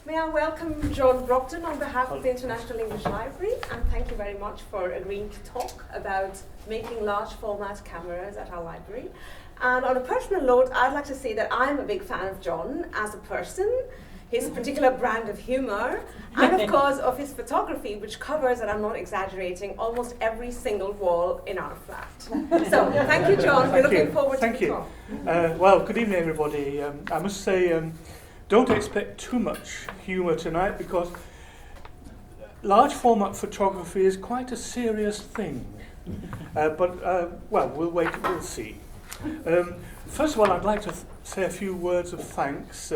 May I welcome John Brogden on behalf of the International English Library, and thank you very much for agreeing to talk about making large format cameras at our library. And on a personal note, I'd like to say that I'm a big fan of John as a person, his particular brand of humour, and of course of his photography, which covers, and I'm not exaggerating, almost every single wall in our flat. So thank you, John. We're looking forward to the talk. Well, good evening, everybody. I must say, don't expect too much humour tonight, because large format photography is quite a serious thing. Well, we'll wait, we'll see. First of all, I'd like to say a few words of thanks.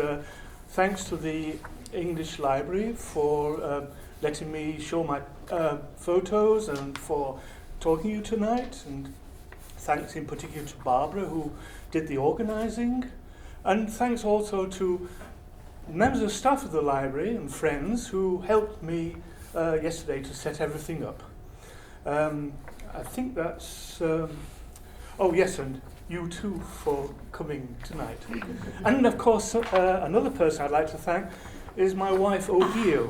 Thanks to the English Library for letting me show my photos and for talking to you tonight. And thanks in particular to Barbara, who did the organising. And thanks also to members of staff of the library and friends who helped me yesterday to set everything up. I think that's... oh yes, and you too for coming tonight. And of course, another person I'd like to thank is my wife, Odio.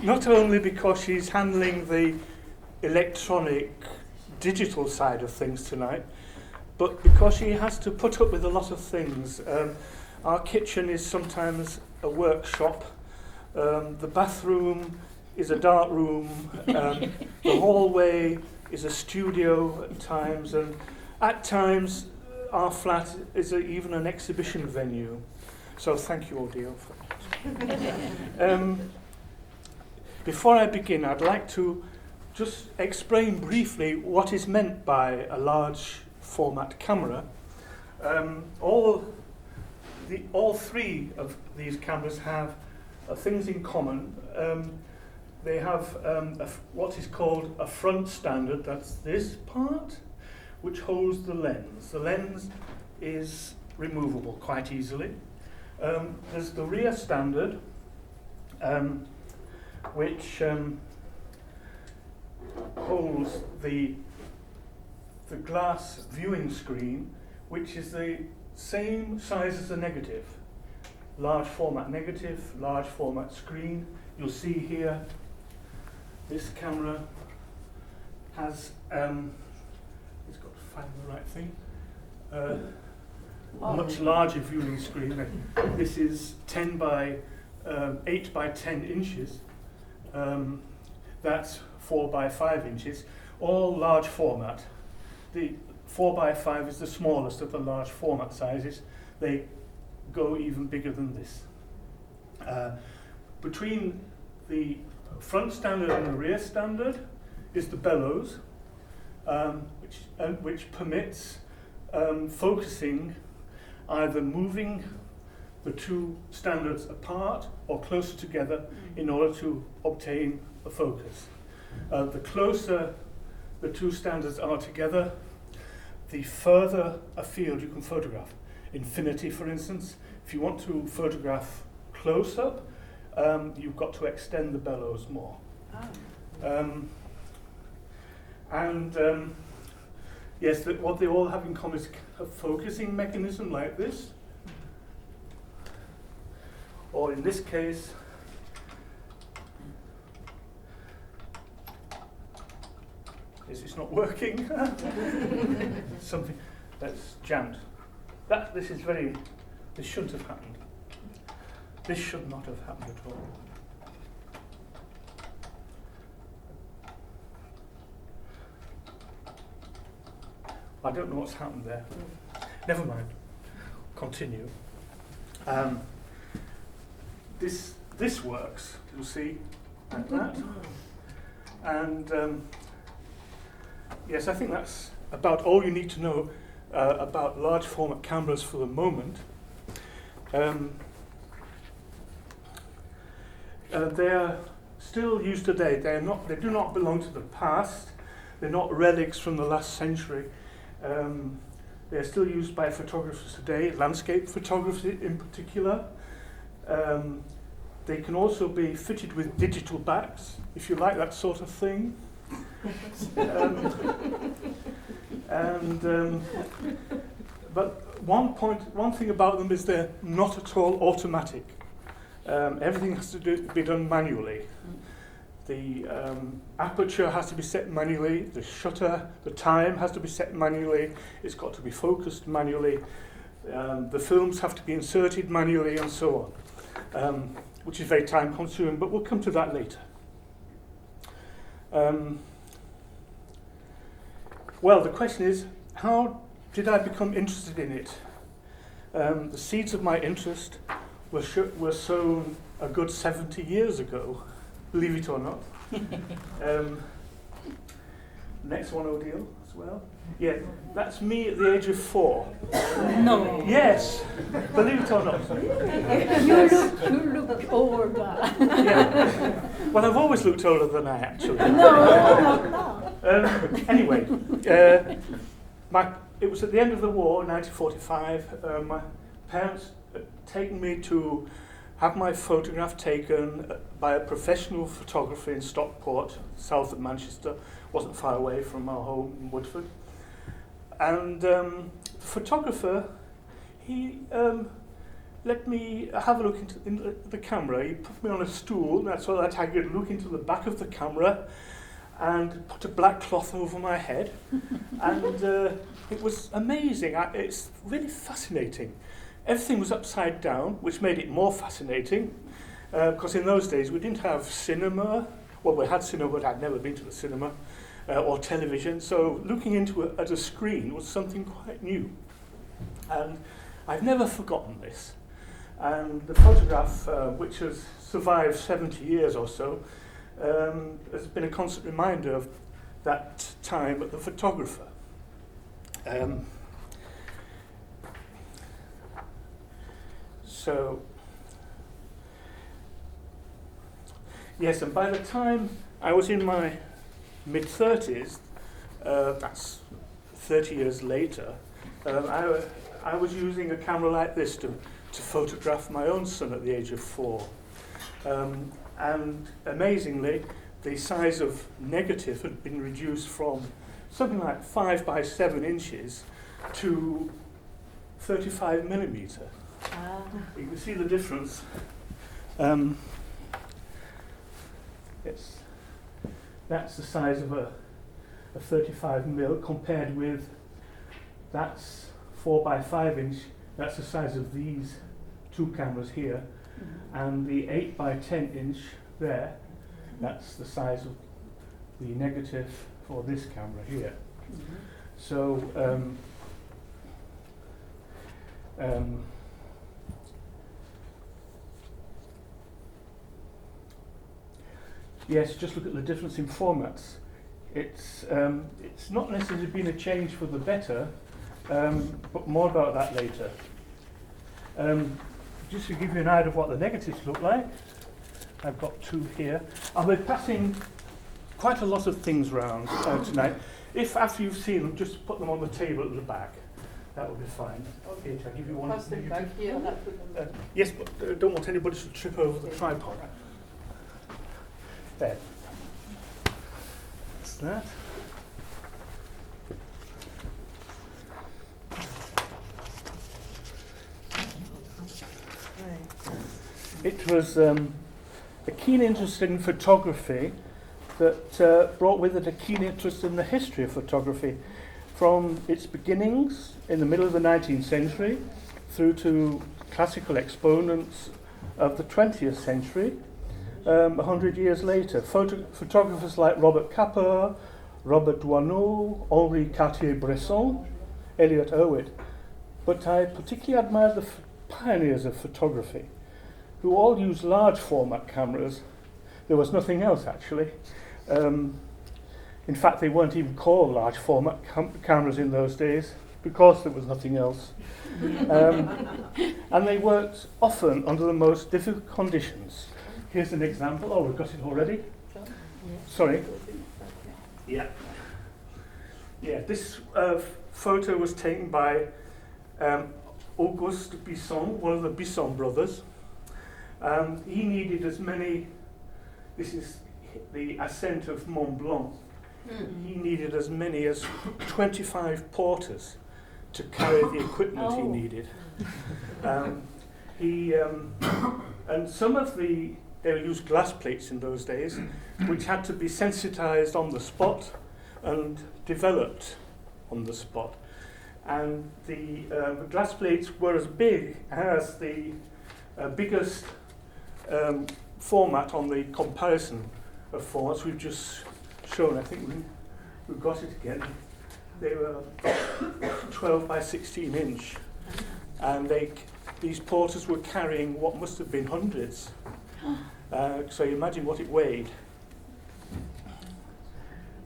Not only because she's handling the electronic, digital side of things tonight, but because she has to put up with a lot of things. Our kitchen is sometimes a workshop. The bathroom is a dark room. The hallway is a studio at times. And at times, our flat is even an exhibition venue. So thank you, Odile, for that. Before I begin, I'd like to just explain briefly what is meant by a large format camera. All three of these cameras have things in common. They have what is called a front standard, that's this part, which holds the lens. The lens is removable quite easily. There's the rear standard, which holds the glass viewing screen, which is the same size as the negative. Large format negative, large format screen. You'll see here, this camera has, it's got to find the right thing, a much larger viewing screen. This is 8 by 10 inches. That's 4 by 5 inches, all large format. The 4 by 5 is the smallest of the large format sizes. They go even bigger than this. Between the front standard and the rear standard is the bellows, which permits focusing, either moving the two standards apart or closer together in order to obtain a focus. The closer the two standards are together, the further afield you can photograph. Infinity, for instance, if you want to photograph close up, you've got to extend the bellows more. Yes, what they all have in common is a focusing mechanism like this, or in this case, it's not working. Something that's jammed. This shouldn't have happened. This should not have happened at all. I don't know what's happened there. Never mind. Continue. This works, you'll see, like that. And yes, I think that's about all you need to know about large format cameras for the moment. They're still used today. They do not belong to the past. They're not relics from the last century. They're still used by photographers today, landscape photography in particular. They can also be fitted with digital backs, if you like that sort of thing. But one thing about them is they're not at all automatic. Everything has to be done manually. The aperture has to be set manually, the shutter, the time has to be set manually, it's got to be focused manually, the films have to be inserted manually and so on, which is very time consuming, but we'll come to that later. Well, the question is, how did I become interested in it? The seeds of my interest were sown a good 70 years ago, believe it or not. Next one, Odile, as well. Yeah, that's me at the age of 4. No. Yes, believe it or not. You look older. Yeah. Well, I've always looked older than I actually. No. Anyway, it was at the end of the war, 1945. My parents had taken me to have my photograph taken by a professional photographer in Stockport, south of Manchester. Wasn't far away from our home in Woodford. And the photographer, he let me have a look into the camera. He put me on a stool so that I could look into the back of the camera and put a black cloth over my head. And it was amazing. It's really fascinating. Everything was upside down, which made it more fascinating, because in those days we didn't have cinema. Well, we had cinema, but I'd never been to the cinema, or television, so looking at a screen was something quite new. And I've never forgotten this. And the photograph, which has survived 70 years or so, has been a constant reminder of that time at the photographer. So, yes, and by the time I was in my mid-30s, that's 30 years later, I was using a camera like this to photograph my own son at the age of 4. And amazingly, the size of negative had been reduced from something like 5 by 7 inches to 35 millimeter. You can see the difference. Yes, that's the size of a 35 mil compared with that's 4 by 5 inch. That's the size of these two cameras here, and the 8 by 10 inch there. That's the size of the negative for this camera here. So. Yes, just look at the difference in formats. It's not necessarily been a change for the better, but more about that later. Just to give you an idea of what the negatives look like, I've got 2 here. I'll be passing quite a lot of things round tonight. If after you've seen them, just put them on the table at the back. That will be fine. Okay, I'll give you one. Pass them back here. Yes, but I don't want anybody to trip over the tripod. There. That's that. It was a keen interest in photography that brought with it a keen interest in the history of photography, from its beginnings in the middle of the 19th century through to classical exponents of the 20th century. 100 years later, photographers like Robert Capa, Robert Doisneau, Henri Cartier-Bresson, Elliot Erwitt. But I particularly admire the pioneers of photography, who all used large format cameras. There was nothing else actually. In fact, they weren't even called large format cameras in those days because there was nothing else. And they worked often under the most difficult conditions. Here's an example. Oh, we've got it already. Sorry. Yeah. Yeah, this photo was taken by Auguste Bisson, one of the Bisson brothers. He needed as many, this is the ascent of Mont Blanc. He needed as many as 25 porters to carry the equipment he Oh. needed. And some of they used glass plates in those days, which had to be sensitized on the spot and developed on the spot. And the glass plates were as big as the biggest format on the comparison of formats we've just shown. I think we've got it again. They were 12 by 16 inch, and these porters were carrying what must have been hundreds. So you imagine what it weighed.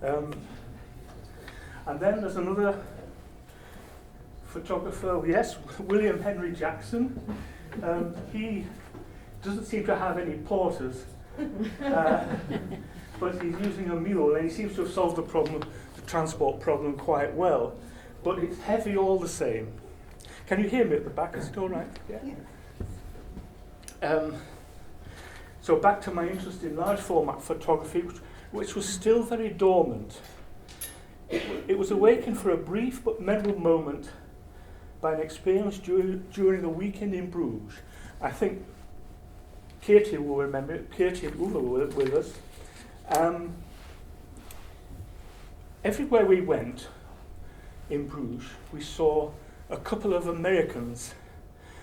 And then there's another photographer, yes, William Henry Jackson. He doesn't seem to have any porters, but he's using a mule, and he seems to have solved the transport problem quite well. But it's heavy all the same. Can you hear me at the back? Is it all right? Yeah. So back to my interest in large format photography, which was still very dormant. It was awakened for a brief but memorable moment by an experience during a weekend in Bruges. I think Katie will remember it. Katie and Uwe were with us. Everywhere we went in Bruges, we saw a couple of Americans,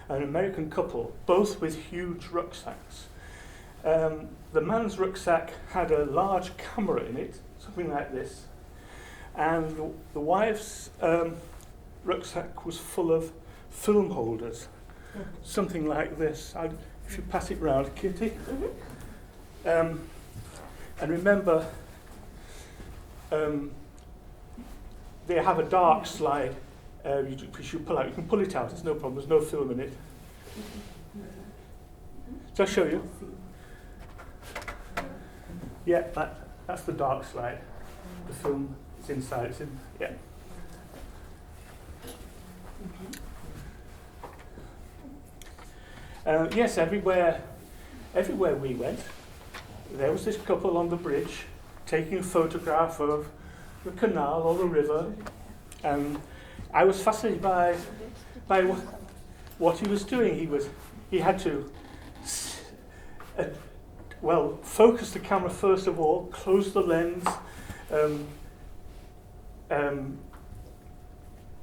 an American couple, both with huge rucksacks. The man's rucksack had a large camera in it, something like this, and the wife's rucksack was full of film holders, something like this. If you pass it round, Kitty. And remember, they have a dark slide which you pull out. You can pull it out, it's no problem, there's no film in it. So I'll show you. Yeah, that's the dark slide. The film is inside, it's in, yeah. Yes, everywhere we went, there was this couple on the bridge taking a photograph of the canal or the river, and I was fascinated by what he was doing. He had to focus the camera first of all, close the lens,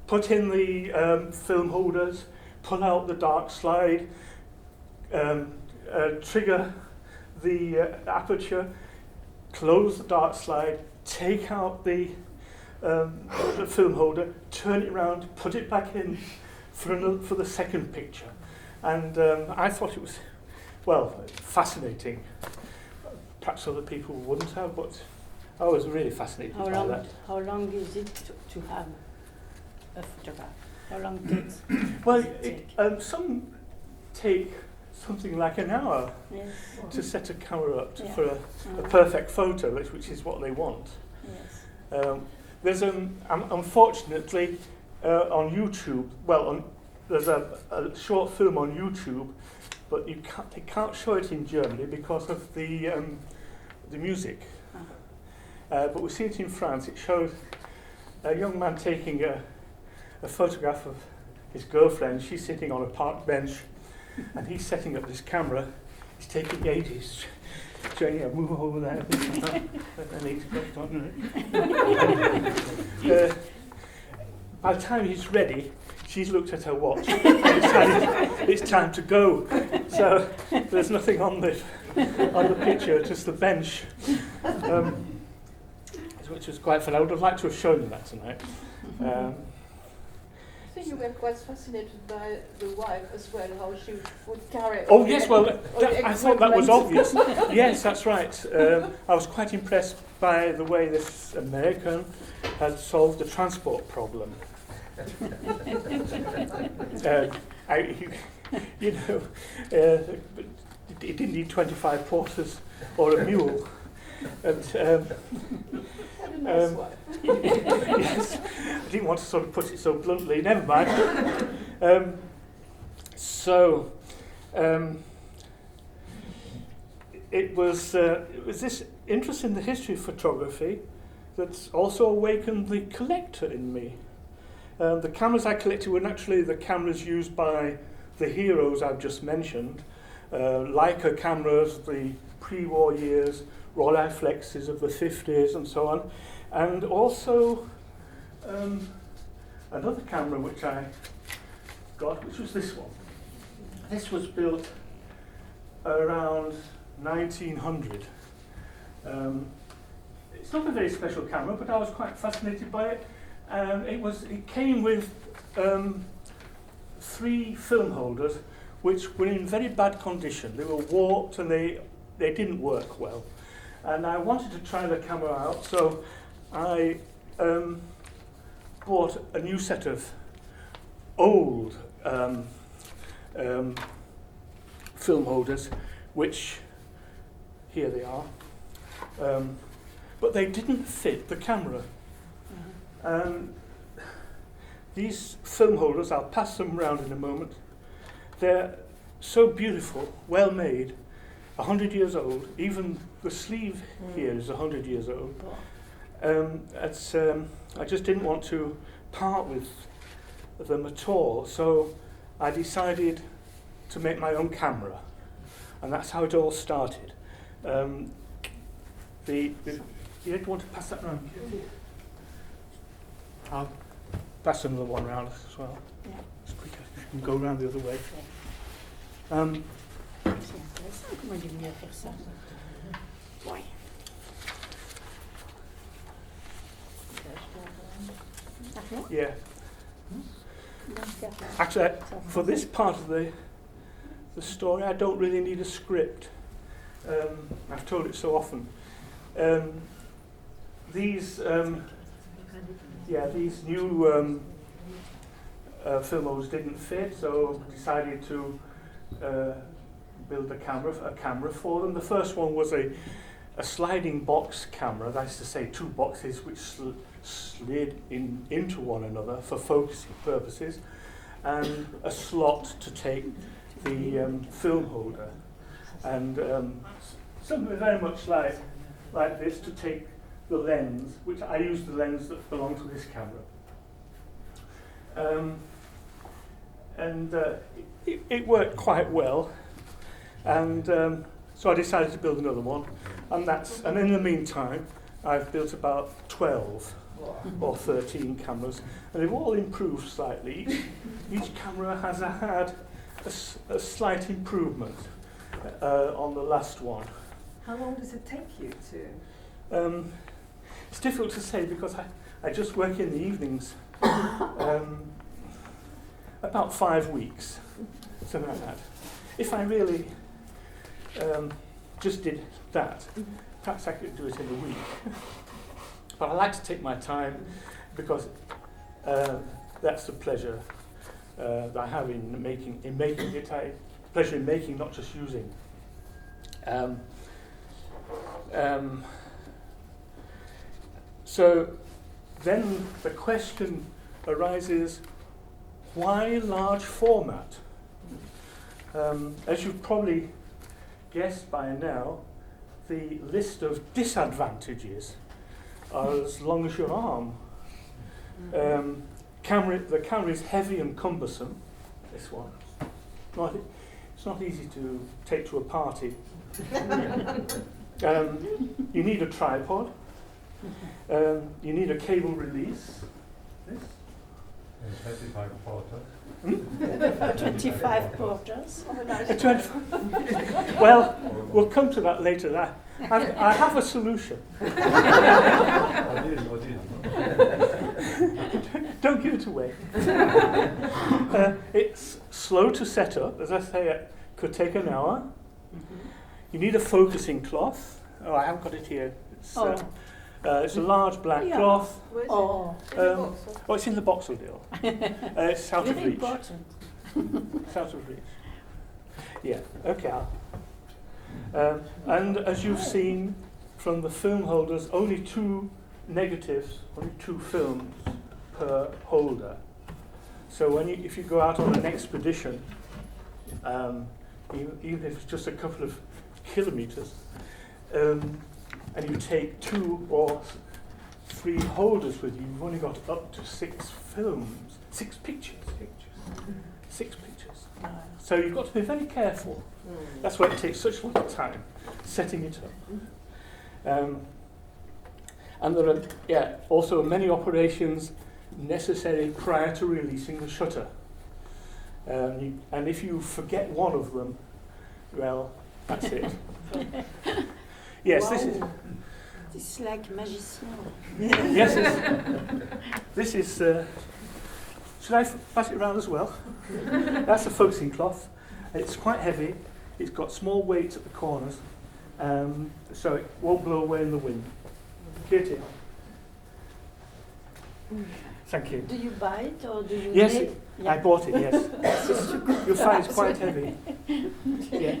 put in the film holders, pull out the dark slide, trigger the aperture, close the dark slide, take out the film holder, turn it around, put it back in for the second picture. And I thought it was, fascinating. Perhaps other people wouldn't have, but I was really fascinated by that. How long is it to have a photograph? How long takes? Well, some take something like an hour to set a camera up for a perfect photo, which is what they want. Yes. There's unfortunately on YouTube. There's a short film on YouTube, but they can't show it in Germany because of the music. But we see it in France. It shows a young man taking a photograph of his girlfriend. She's sitting on a park bench, and he's setting up this camera. He's taking ages, showing her, move over there. And he's got on it. By the time he's ready, she's looked at her watch. It's time to go. So there's nothing on the picture, just the bench, which was quite fun. I would have liked to have shown you that tonight. I think you were quite fascinated by the wife as well, how she would carry. Oh yes, I thought that was obvious. Yes, that's right. I was quite impressed by the way this American had solved the transport problem. It didn't need 25 porters or a mule. And, Nice wife. yes, I didn't want to sort of put it so bluntly. Never mind. It was this interest in the history of photography that's also awakened the collector in me. The cameras I collected were naturally the cameras used by the heroes I've just mentioned. Leica cameras, the pre-war years, Rolleiflexes of the 50s and so on. And also another camera which I got, which was this one. This was built around 1900. It's not a very special camera, but I was quite fascinated by it. It came with 3 film holders which were in very bad condition. They were warped and they didn't work well. And I wanted to try the camera out, so I bought a new set of old film holders, which, here they are, but they didn't fit the camera. These film holders, I'll pass them around in a moment, they're so beautiful, well made, 100 years old. Even the sleeve here is 100 years old. I just didn't want to part with them at all, so I decided to make my own camera, and that's how it all started. You want to pass that around? I'll pass another one around as well. Yeah. It's quicker. You can go around the other way. C'est intéressant comment il est venu à faire ça. Ouais. Yeah. Actually, for this part of the story, I don't really need a script. I've told it so often. These new film holders didn't fit, so decided to build a camera for them. The first one was a sliding box camera. That is to say, 2 boxes which slid into one another for focusing purposes, and a slot to take the film holder, and something very much like this to take the lens, which I used the lens that belonged to this camera. It worked quite well, and so I decided to build another one, and in the meantime I've built about 12 or 13 cameras, and they've all improved slightly. Each camera has had a slight improvement on the last one. How long does it take you to? It's difficult to say because I just work in the evenings. About 5 weeks, something like that. If I really just did that, perhaps I could do it in a week. But I like to take my time because that's the pleasure that I have in making it. Pleasure in making, not just using. So then the question arises, why large format? As you've probably guessed by now, the list of disadvantages are as long as your arm. The camera is heavy and cumbersome, this one. It's not easy to take to a party. You need a tripod. You need a cable release. This. 25 quarters. 25 quarters. Well, we'll come to that later. I have a solution. Don't give it away. It's slow to set up. As I say, it could take an hour. You need a focusing cloth. Oh, I haven't got it here. It's a large black cloth. Where is Oh, it? In the box, or? It's in the boxel deal. It's out of very reach. important. It's out of reach. Yeah, okay. And as you've seen from the film holders, only 2 negatives, only 2 films per holder. So if you go out on an expedition, even if it's just a couple of kilometers, and you take 2 or 3 holders with you, you've only got up to 6 films, 6 pictures. 6 pictures. So you've got to be very careful. That's why it takes such a long time setting it up. And there are also many operations necessary prior to releasing the shutter. And if you forget one of them, well, that's it. Yes, this is. It's like magician. Yes, this is. Should I pass it around as well? That's a focusing cloth. It's quite heavy. It's got small weights at the corners, so it won't blow away in the wind. Katie. Thank you. Do you buy it or do you Yes, make? I bought it, yes. You'll find it's quite heavy. Yeah.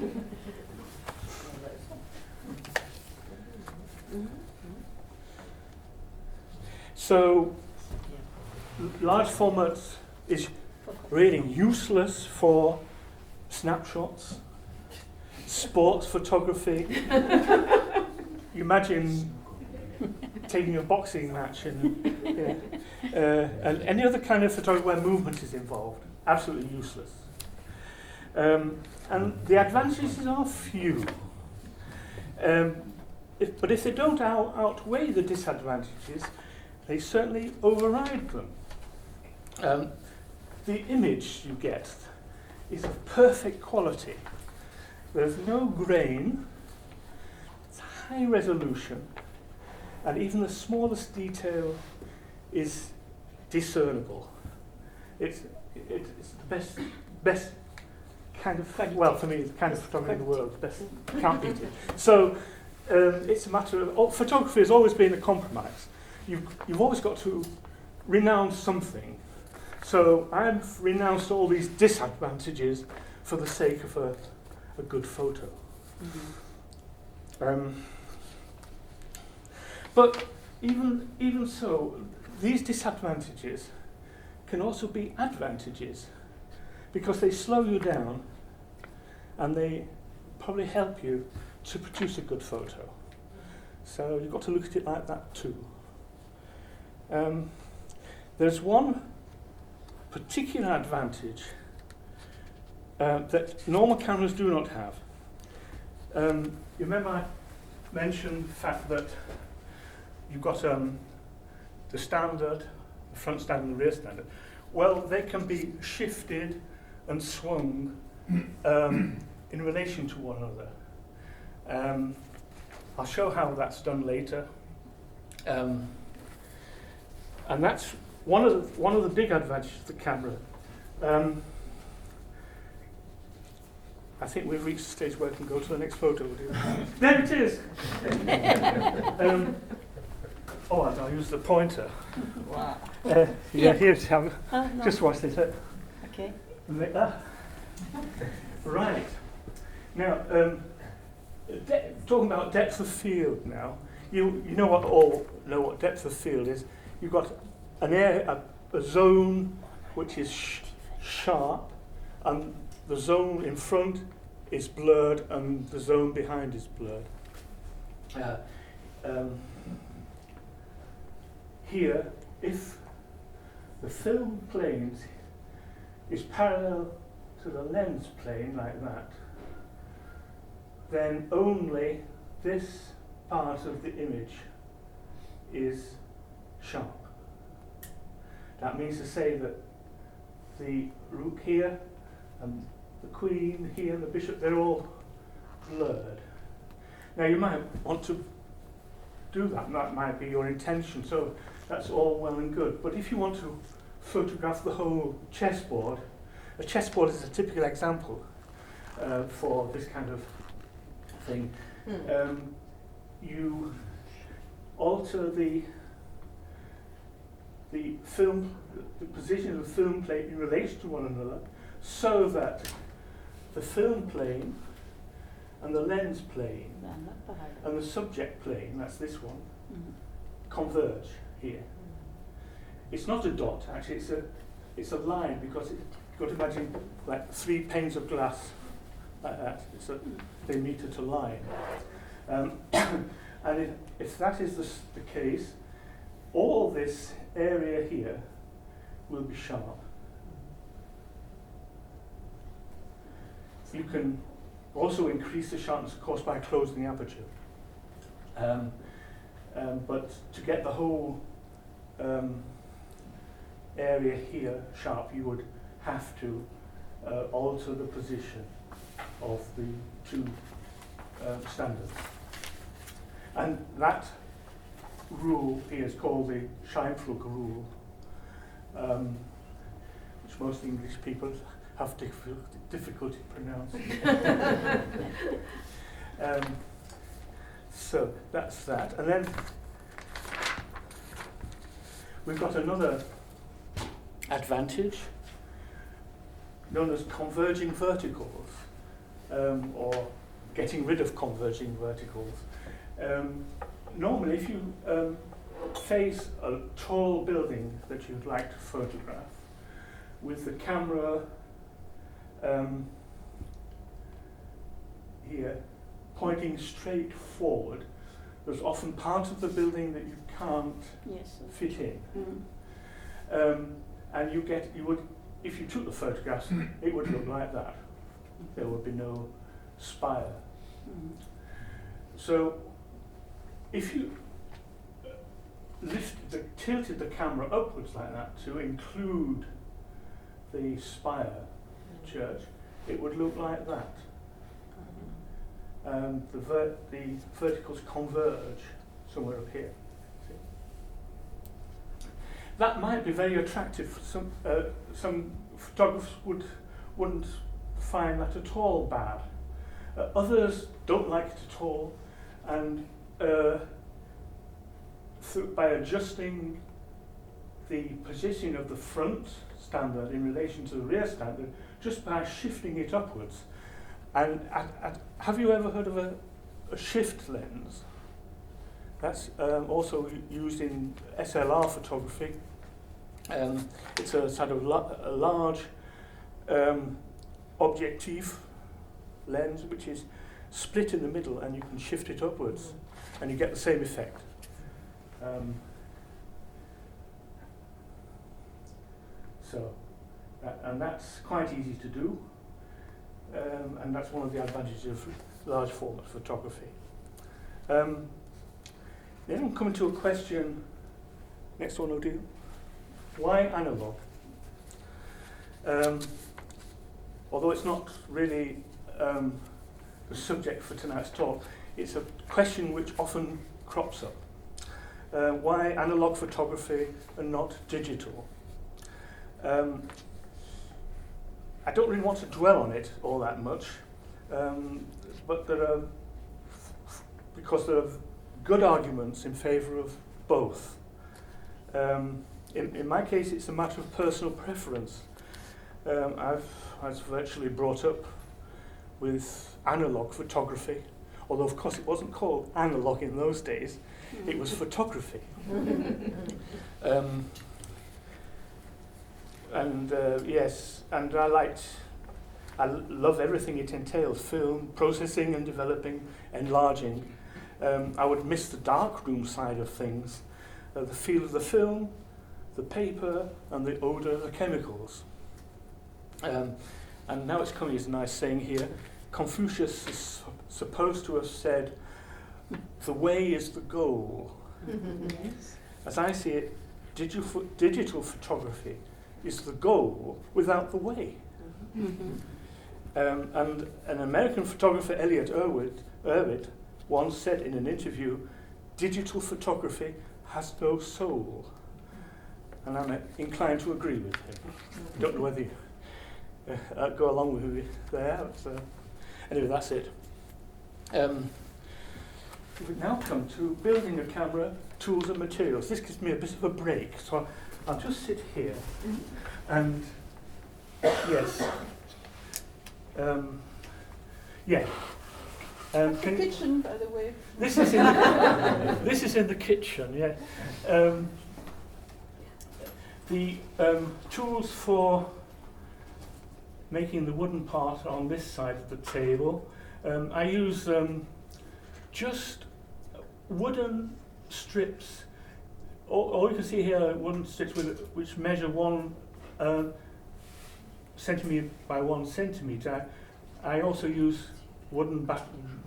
So, large formats is really useless for snapshots, sports photography. You imagine taking a boxing match and any other kind of photography where movement is involved. Absolutely useless. And the advantages are few. But if they don't outweigh the disadvantages, they certainly override them. The image you get is of perfect quality. There's no grain, it's high resolution, and even the smallest detail is discernible. It's the best kind of, well, for me, it's the kind of photography in the world, best, can't beat it. So it's a matter of, photography has always been a compromise. You've always got to renounce something. So I've renounced all these disadvantages for the sake of a good photo. But even so, these disadvantages can also be advantages because they slow you down and they probably help you to produce a good photo. So you've got to look at it like that too. There's one particular advantage that normal cameras do not have. You remember I mentioned the fact that you've got the standard, the front standard and the rear standard. Well, they can be shifted and swung in relation to one another. I'll show how that's done later. And that's one of the big advantages of the camera. I think we've reached the stage where we can go to the next photo. There it is! I'll use the pointer. Wow. Here's how. No. Just watch this. Okay. Like that. Right. Now, talking about depth of field now, you all know what depth of field is. You've got an area, a zone which is sharp, and the zone in front is blurred, and the zone behind is blurred. Here, if the film plane is parallel to the lens plane like that, then only this part of the image is sharp. That means to say that the rook here and the queen here and the bishop, they're all blurred. Now you might want to do that, and that might be your intention, so that's all well and good. But if you want to photograph the whole chessboard, a chessboard is a typical example for this kind of thing. You alter the position of the film plate in relation to one another so that the film plane and the lens plane and the subject plane, that's this one, converge here. It's not a dot, actually, it's a line, because you've got to imagine like 3 panes of glass like that. They meet at a line. And if that is the case, all this area here will be sharp. You can also increase the sharpness, of course, by closing the aperture. But to get the whole area here sharp, you would have to alter the position of the two standards. And that rule here is called the Scheinflug rule, which most English people have difficulty pronouncing. So that's that. And then we've got another advantage known as converging verticals, or getting rid of converging verticals. Normally, if you face a tall building that you'd like to photograph with the camera here pointing straight forward, there's often part of the building that you can't fit in. And you would, if you took the photographs, it would look like that. There would be no spire. So if you tilted the camera upwards like that to include the spire church, it would look like that. The verticals converge somewhere up here. See? That might be very attractive. Some photographers wouldn't find that at all bad. Others don't like it at all, and by adjusting the position of the front standard in relation to the rear standard, just by shifting it upwards. And have you ever heard of a shift lens? That's also used in SLR photography. It's a sort of a large objective lens which is split in the middle, and you can shift it upwards and you get the same effect. And that's quite easy to do, and that's one of the advantages of large format photography. Then I'm coming to a question, next one, Odile. Why analog? Although it's not really the subject for tonight's talk, it's a question which often crops up. Why analog photography and not digital? I don't really want to dwell on it all that much, but because there are good arguments in favour of both. In my case, it's a matter of personal preference. I was virtually brought up with analog photography, although of course it wasn't called analog in those days, it was photography. Yes, and I love everything it entails: film, processing and developing, enlarging. I would miss the darkroom side of things, the feel of the film, the paper, and the odour of the chemicals. And now it's coming as a nice saying here. Confucius is supposed to have said, "The way is the goal." Yes. As I see it, digital photography is the goal without the way. And an American photographer, Elliot Erwitt, once said in an interview, "Digital photography has no soul." And I'm inclined to agree with him. Don't know whether you go along with me there. Anyway, that's it. We now come to building a camera, tools and materials. This gives me a bit of a break, so I'll just sit here. And yes. Yeah. The kitchen, by the way. This is in the kitchen, yeah. The tools for making the wooden part on this side of the table, I use just wooden strips all you can see here are wooden sticks which measure 1 centimetre by 1 centimetre. I also use wooden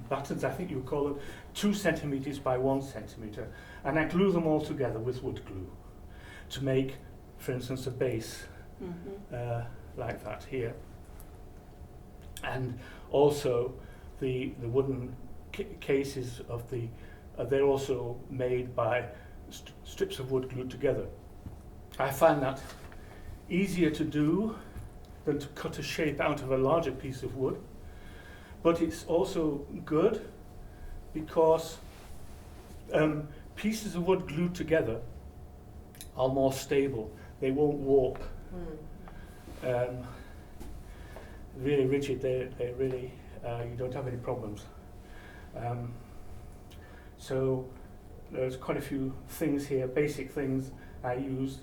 buttons, I think you would call them, 2 centimetres by 1 centimetre, and I glue them all together with wood glue to make, for instance, a base like that here. And also the wooden cases of they're also made by strips of wood glued together. I find that easier to do than to cut a shape out of a larger piece of wood, but it's also good because pieces of wood glued together are more stable. They won't warp. Really rigid, they really, you don't have any problems. So there's quite a few things here, basic things I used.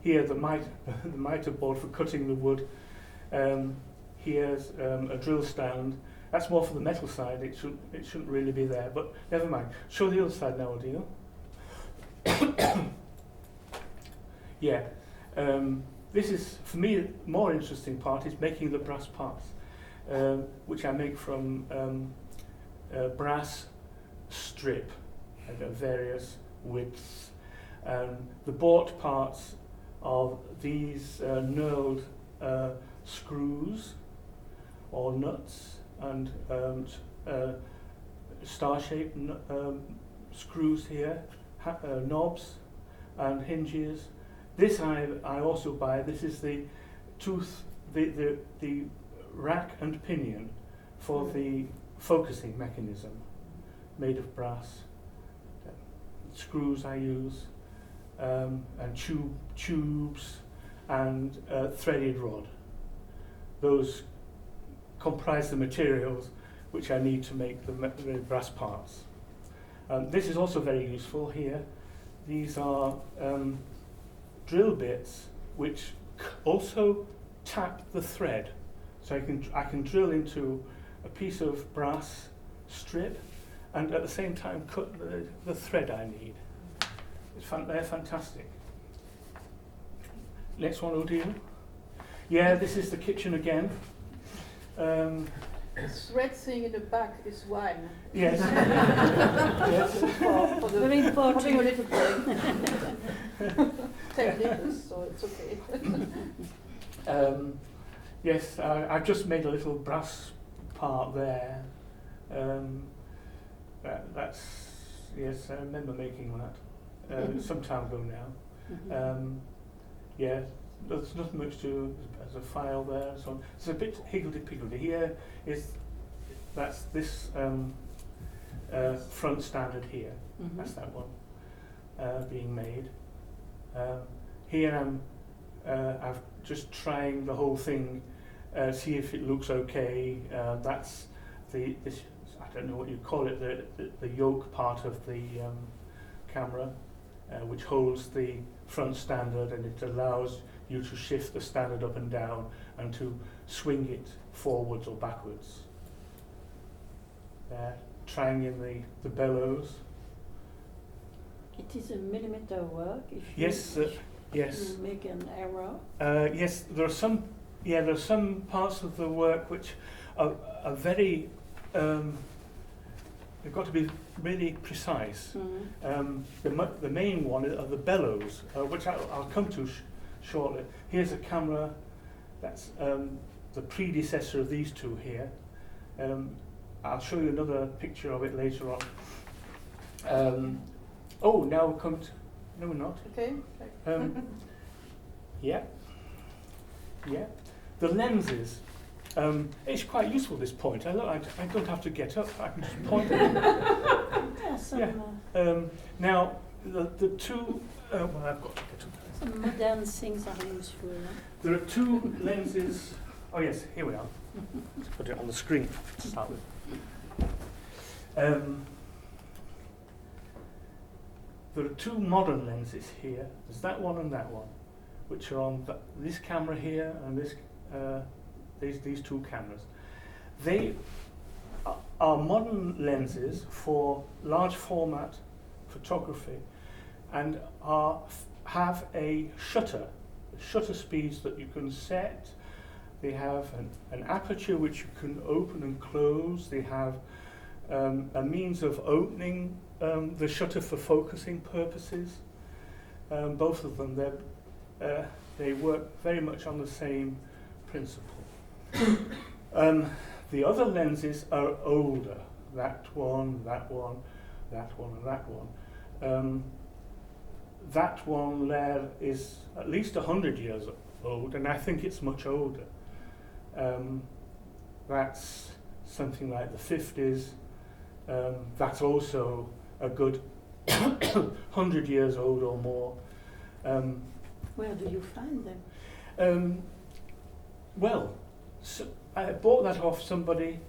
Here the mitre board for cutting the wood. Here's a drill stand. That's more for the metal side. It shouldn't really be there, but never mind. Show the other side now, Odile. Yeah. This is, for me, the more interesting part is making the brass parts, which I make from brass strip at various widths. The bought parts of these knurled screws or nuts and star-shaped screws here, knobs and hinges. This I also buy. This is the rack and pinion for the focusing mechanism, made of brass. Screws I use, and tubes and threaded rod. Those comprise the materials which I need to make the brass parts. This is also very useful here. These are drill bits which also tap the thread. So I can drill into a piece of brass strip and at the same time cut the thread I need. They're fantastic. Next one, Odile. Yeah, this is the kitchen again. The thread thing in the back is wine. Yes. Yes. For the Very important. having a little break. 10 liters, so it's okay. Yes, I've just made a little brass part there. Yes, I remember making that some time ago now. Yeah, there's nothing much to as a file there and so on. It's a bit higgledy-piggledy. Here that's this front standard here. That's that one being made. Here I'm just trying the whole thing, see if it looks okay. That's this. I don't know what you call it. The yoke part of the camera, which holds the front standard, and it allows you to shift the standard up and down and to swing it forwards or backwards. Trying in the bellows. It is a millimeter work. If Yes, yes. you make an error. Yes, there are some. Yeah, there are some parts of the work which are very. They've got to be really precise. The main one are the bellows, which I'll come to shortly. Here's a camera. That's the predecessor of these two here. I'll show you another picture of it later on. Now we'll come to. No, we're not. Okay. Yeah. The lenses. It's quite useful, this point. I don't have to get up. I can just point at them. Yeah, now, the two. Well, I've got to get up. some modern things are useful. There are two lenses. Oh yes, here we are. Let's put it on the screen to start with. There are two modern lenses here. There's that one and that one, which are on this camera here and this. These two cameras. They are modern lenses for large format photography, and have a shutter speeds that you can set. They have an aperture which you can open and close. They have a means of opening the shutter for focusing purposes. Both of them, they work very much on the same principle. The other lenses are older. That one, that one, that one, and that one. That one there is at least 100 years old, and I think it's much older. That's something like the 50s. That's also a good 100 years old or more. Where do you find them? Well, so I bought that off somebody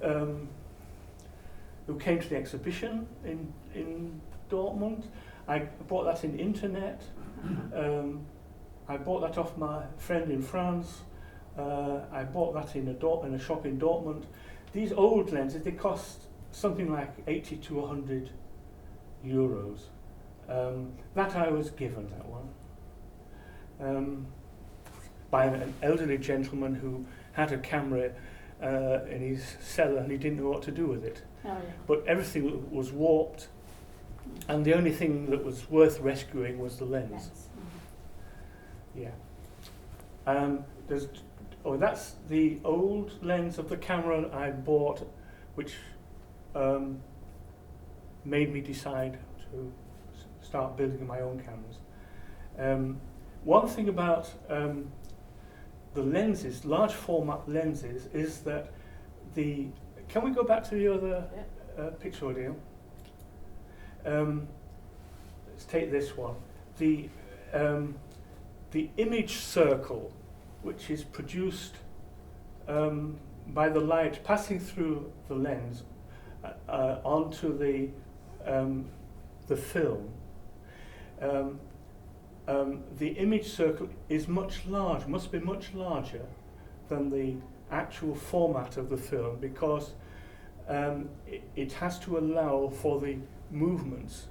who came to the exhibition in Dortmund. I bought that in internet. I bought that off my friend in France. I bought that in a shop in Dortmund. These old lenses, they cost something like 80 to 100 euros. That I was given, that one, by an elderly gentleman who had a camera in his cellar and he didn't know what to do with it. Oh, yeah. But everything was warped, and the only thing that was worth rescuing was the lens. Yes. Yeah. That's the old lens of the camera I bought, which made me decide to start building my own cameras. One thing about the lenses, large format lenses, is that can we go back to the other picture audio? Let's take this one. The image circle, which is produced by the light passing through the lens onto the film. The image circle is must be much larger than the actual format of the film, because it has to allow for the movements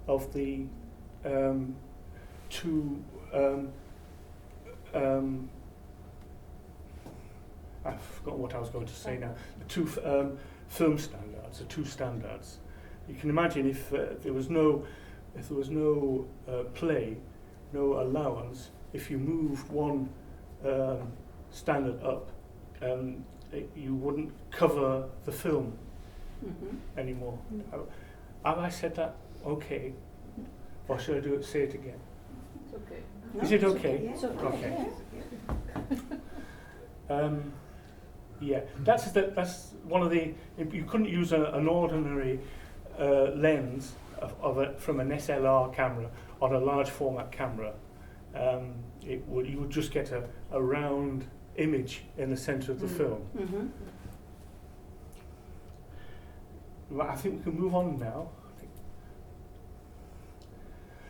of the two I've forgotten what I was going to say now. The two film standards, the two standards. You can imagine if there was no play, no allowance, if you moved one standard up, you wouldn't cover the film anymore. Have I said that okay? Or should I say it again? It's okay. No, Is it it's okay? It's okay. Okay. Yeah. Yeah, that's one of the. You couldn't use an ordinary lens from an SLR camera on a large format camera. You would just get a round image in the centre of the film. Well, I think we can move on now.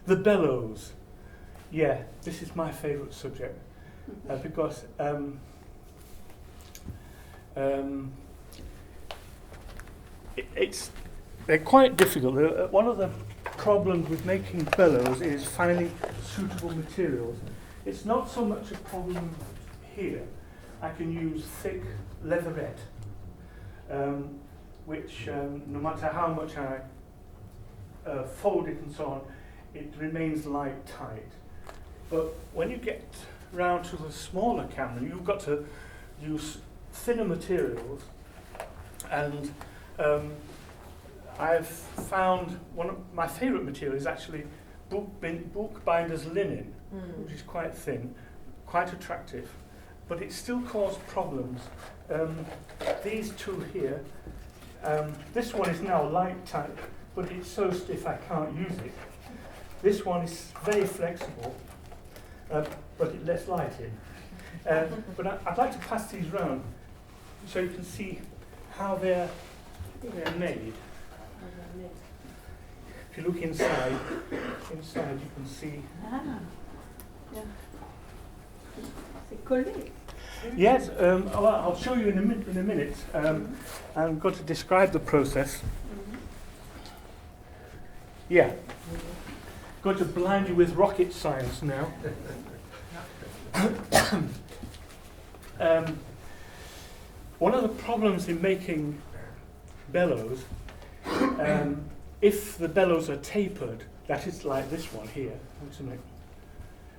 The bellows. Yeah, this is my favourite subject because they're quite difficult. One of the problems with making bellows is finding suitable materials. It's not so much a problem here. I can use thick leatherette, which no matter how much I fold it and so on, it remains light tight. But when you get round to the smaller camera, you've got to use thinner materials, and I've found one of my favourite materials is actually bookbinder's linen, which is quite thin, quite attractive, but it still causes problems. These two here, this one is now light tight, but it's so stiff I can't use it. This one is very flexible, but it lets light in. But I'd like to pass these round so you can see how they're made. If you look inside you can see. Yeah. C'est collé. Yes, I'll show you in a minute. I'm going to describe the process. Yeah. going to blind you with rocket science now. One of the problems in making bellows, if the bellows are tapered, that is like this one here,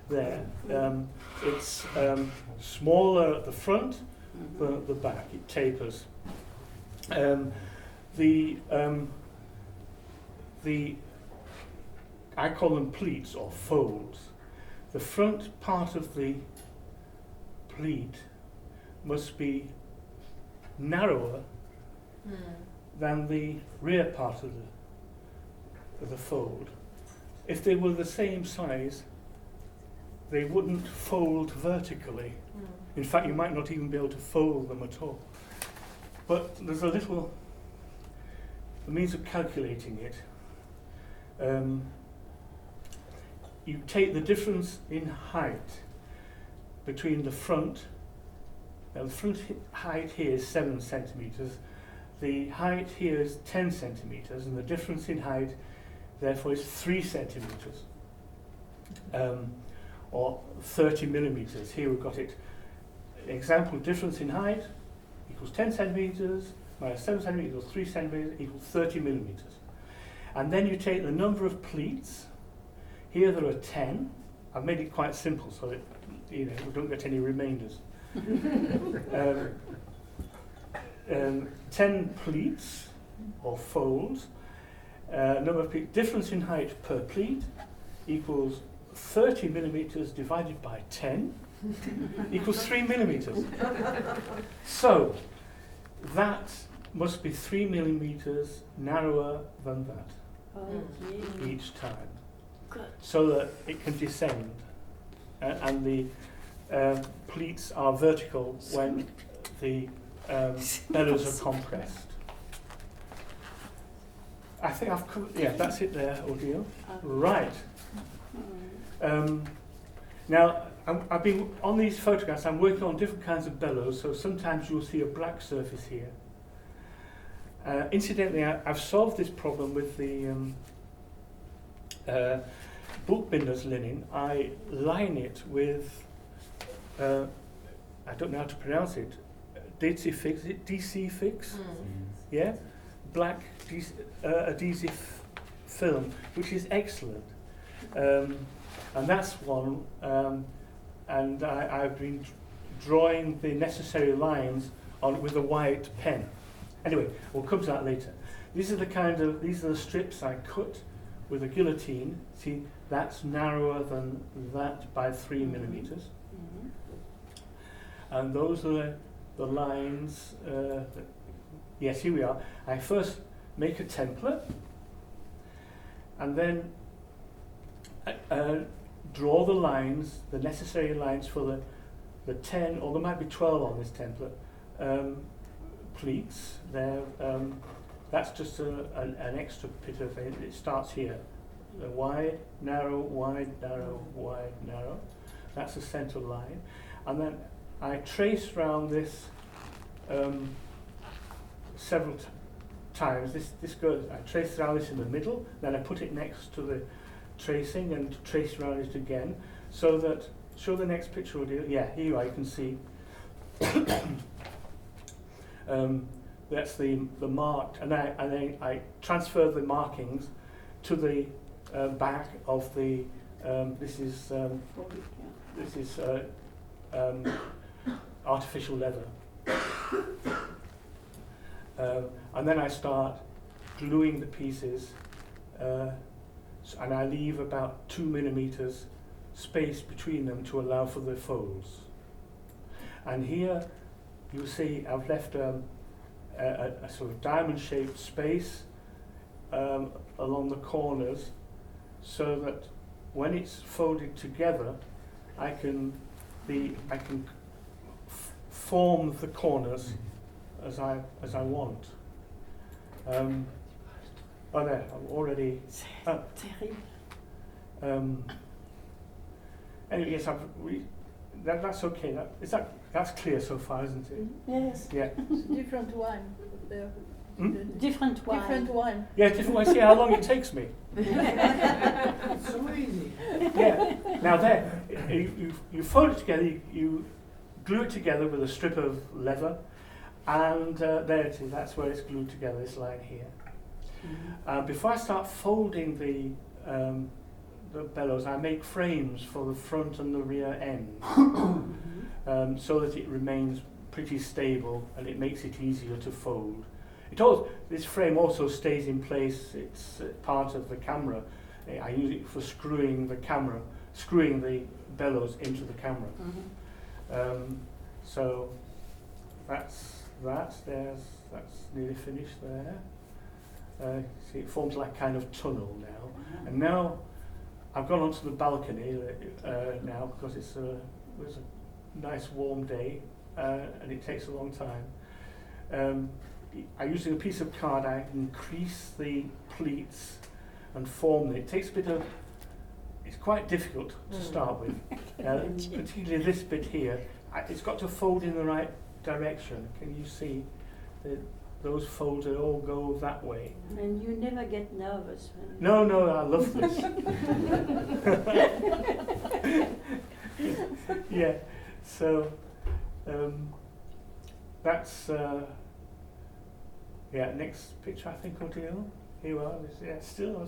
there, it's smaller at the front than at the back, it tapers. I call them pleats or folds. The front part of the pleat must be narrower than the rear part of the fold. If they were the same size, they wouldn't fold vertically. In fact, you might not even be able to fold them at all. But there's a means of calculating it. You take the difference in height between the front. Now the front height here is 7 centimeters. The height here is 10 centimeters, and the difference in height, therefore, is 3 centimeters, or 30 millimeters. Here we've got it. Example: difference in height equals 10 centimeters minus 7 centimeters equals 3 centimeters equals 30 millimeters. And then you take the number of pleats. Here there are 10. I've made it quite simple so that we don't get any remainders. 10 pleats or folds. Number of pleats. Difference in height per pleat equals 30 millimeters divided by 10 equals 3 millimeters. So that must be 3 millimeters narrower than that each time. Good. So that it can descend, and the pleats are vertical when the bellows are compressed. I think I've covered, yeah, that's it there, Odile. Right. Now, I've been on these photographs, I'm working on different kinds of bellows, so sometimes you'll see a black surface here. Incidentally, I've solved this problem with the bookbinder's linen. I line it with, I don't know how to pronounce it, DC Fix, yeah? Black adhesive film, which is excellent. And that's one, and I've been drawing the necessary lines on with a white pen. Anyway, we'll come to that later. These are the strips I cut with a guillotine. See, that's narrower than that by 3 millimeters. And those are the lines. Yes, here we are. I first make a template, and then draw the lines, the necessary lines for the 10, or there might be 12 on this template, pleats. That's just an extra bit of it. It starts here. Wide, narrow, wide, narrow, wide, narrow. That's the center line. And then I trace round this several times. This goes, I trace around this in the middle, then I put it next to the tracing and trace around it again, so that, show the next picture, Odile. Yeah, here you are, you can see. That's the marked, and I transfer the markings to the back of the, this is artificial leather. And then I start gluing the pieces, and I leave about 2 millimeters space between them to allow for the folds. And here you see I've left a sort of diamond-shaped space along the corners, so that when it's folded together, I can form the corners as I want. Oh, there, I'm already. Anyway, yes, that's okay. That's clear so far, isn't it? Yes. Yeah. It's a different one there. Different wine. Different one. Yeah, different one. See how long it takes me. So many easy. Yeah. Now there, you fold it together, you glue it together with a strip of leather, and there it is. That's where it's glued together. This line here. Before I start folding the bellows, I make frames for the front and the rear ends, so that it remains pretty stable and it makes it easier to fold. This frame also stays in place. It's part of the camera. I use it for screwing the bellows into the camera. So that's nearly finished there. See, it forms like kind of tunnel now. And now I've gone onto the balcony now because it was a nice warm day and it takes a long time. Using a piece of card, I increase the pleats and form them. It takes it's quite difficult to start with, particularly this bit here. It's got to fold in the right direction. Can you see that those folds all go that way? And you never get nervous when No, I love this. Yeah, so that's next picture I think will do. Here we are. Still.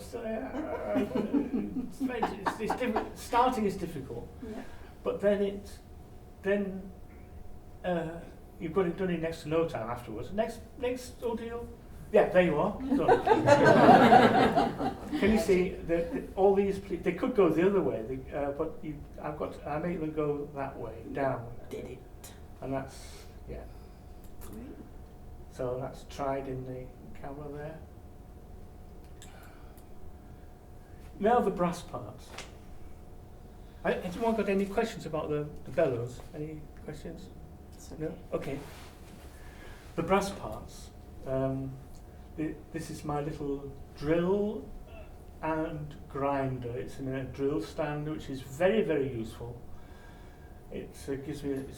It's difficult. Starting is difficult, but then you've got it done in next to no time afterwards. Next ordeal. Yeah, there you are. Can you see all these? They could go the other way, but I make them go that way down. did it. And that's So that's tried in the camera there. Now the brass parts. Has anyone got any questions about the bellows? Any questions? No? Okay. The brass parts. This is my little drill and grinder. It's in a drill stand, which is very, very useful. It's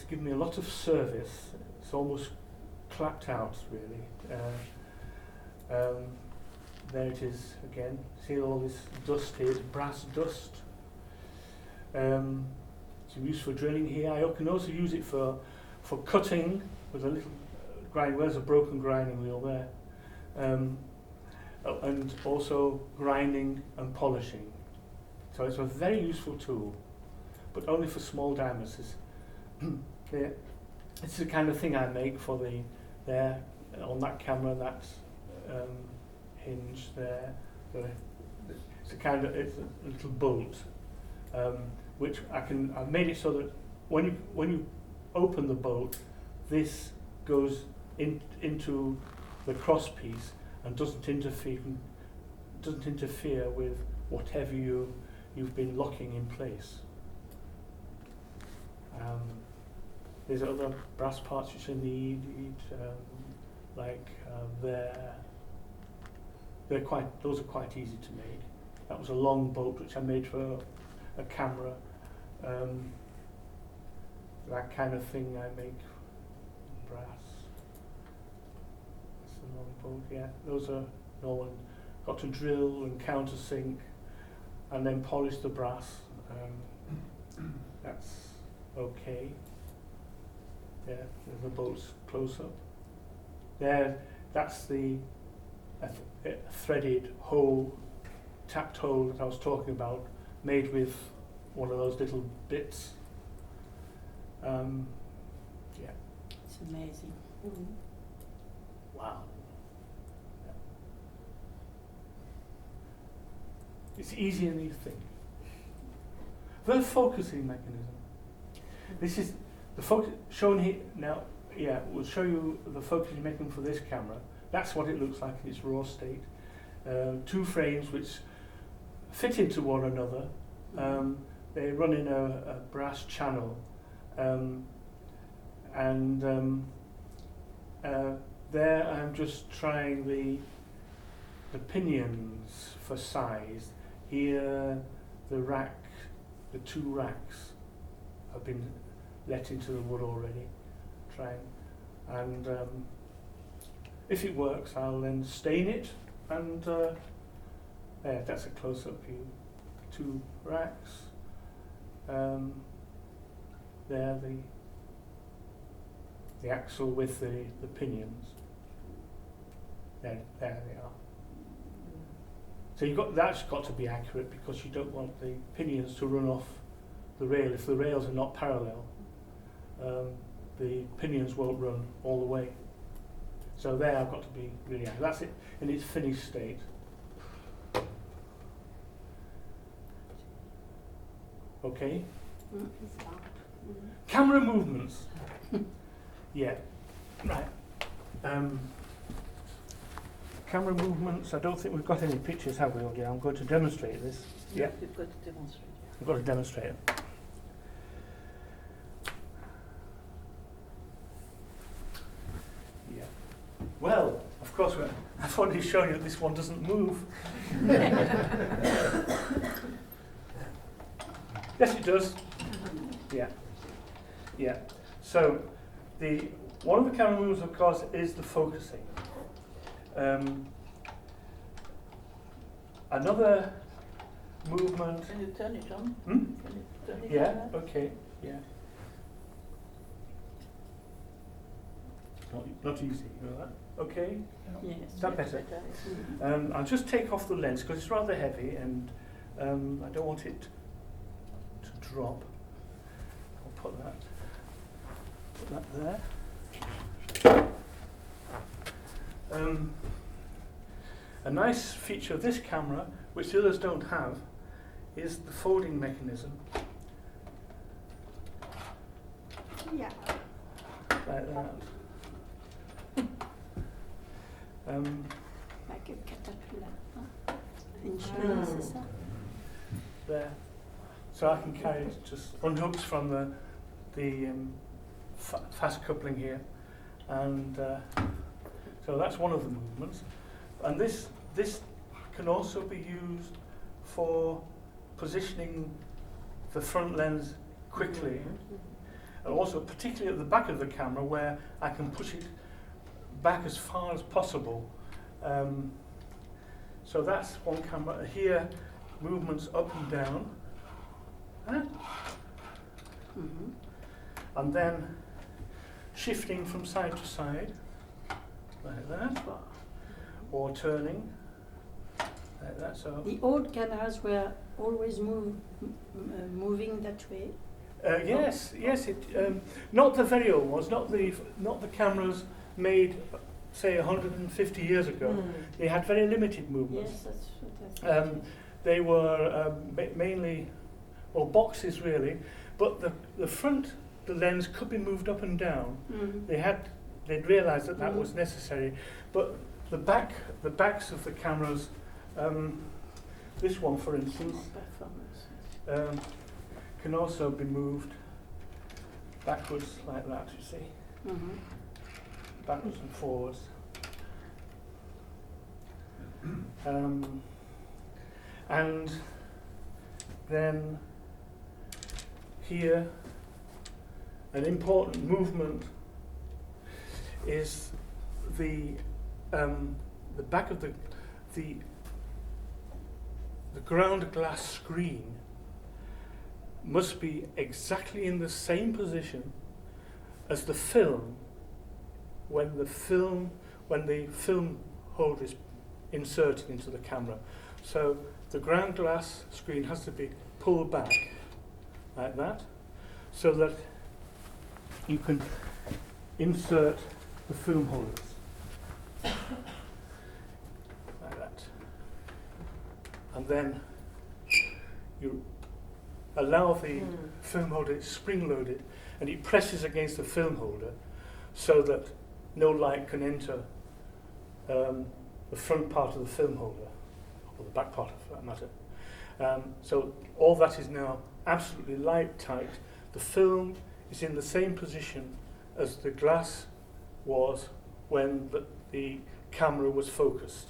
given me a lot of service. It's almost clapped out, really. There it is again. See all this dust here, it's brass dust. It's used for drilling here. I can also use it for cutting with a little grind. Where's a broken grinding wheel there? And also grinding and polishing. So it's a very useful tool, but only for small diameters. It's the kind of thing I make for on that camera, that hinge there. It's a little bolt, which I've made it so that when you open the bolt, this goes into the cross piece and doesn't interfere with whatever you've been locking in place. There's other brass parts which I need, those are quite easy to make. That was a long bolt which I made for a camera. That kind of thing I make brass. That's a long bolt, yeah. Those are normal. Got to drill and countersink and then polish the brass. That's okay. Yeah, there's the bolts close up. There, that's the threaded hole, tapped hole that I was talking about, made with one of those little bits. It's amazing. Wow. Yeah. It's easier than you think. The focusing mechanism. This is the focus shown here now. Yeah, we'll show you the focusing mechanism for this camera. That's what it looks like in its raw state. Two frames which fit into one another. They run in a brass channel, there I'm just trying the pinions for size. Here the two racks have been let into the wood already. And if it works, I'll then stain it, and there, that's a close-up view. two racks. There the axle with the pinions. There they are. So that's got to be accurate because you don't want the pinions to run off the rail. If the rails are not parallel, the pinions won't run all the way. So there I've got to be really accurate. That's it in its finished state. Okay. Camera movements. Yeah. Right. Camera movements. I don't think we've got any pictures, have we? Okay, I'm going to demonstrate this. Yeah. You've got to demonstrate. I've got to demonstrate it. Yeah. Well, of course, I've already shown you that this one doesn't move. Yes, it does. Yeah. Yeah. So, one of the camera moves, of course, is the focusing. Another movement. Can you turn it on? Hmm? Can you turn it Yeah. on? Okay. Yeah. Not easy. You know that? Okay. Yes. Is that better? I'll just take off the lens because it's rather heavy and I don't want it to drop. I'll put that there. A nice feature of this camera, which the others don't have, is the folding mechanism. Yeah. Like that. Like a caterpillar. In China, c'est ça? There. So I can carry it, just unhooks from the fast coupling here, and so that's one of the movements. And this can also be used for positioning the front lens quickly, and also particularly at the back of the camera where I can push it back as far as possible. So that's one camera. Here, movements up and down. And then shifting from side to side, like that, or turning, like that. So The old cameras were always moving that way. yes. It not the very old ones, not the cameras made, say, 150 years ago. They had very limited movements. Yes, that's what I thought. They were mainly, well, boxes really, but the front, the lens could be moved up and down. They'd realised that was necessary, but the backs of the cameras, this one for instance, can also be moved backwards like that, you see, backwards and forwards. And then here, an important movement is the back of the ground glass screen must be exactly in the same position as the film when the film holder is inserted into the camera. So the ground glass screen has to be pulled back like that, so that you can insert the film holders like that, and then you allow the film holder, it's spring loaded, and it presses against the film holder so that no light can enter the front part of the film holder, or the back part for that matter. So all that is now absolutely light tight. The film is in the same position as the glass was when the camera was focused.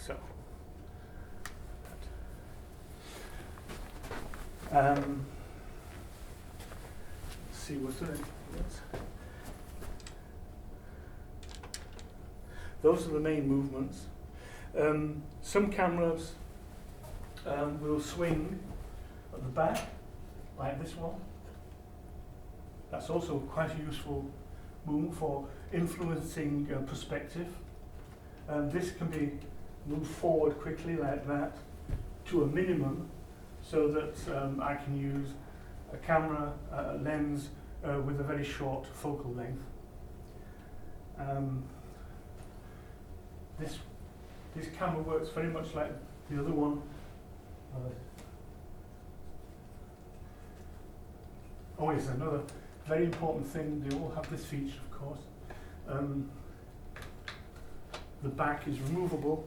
So let's see, was there anything else? Those are the main movements. Some cameras will swing at the back, like this one. That's also quite a useful movement for influencing perspective. This can be moved forward quickly like that to a minimum, so that I can use a camera lens with a very short focal length. This camera works very much like the other one. Oh yes, another very important thing, they all have this feature, of course. The back is removable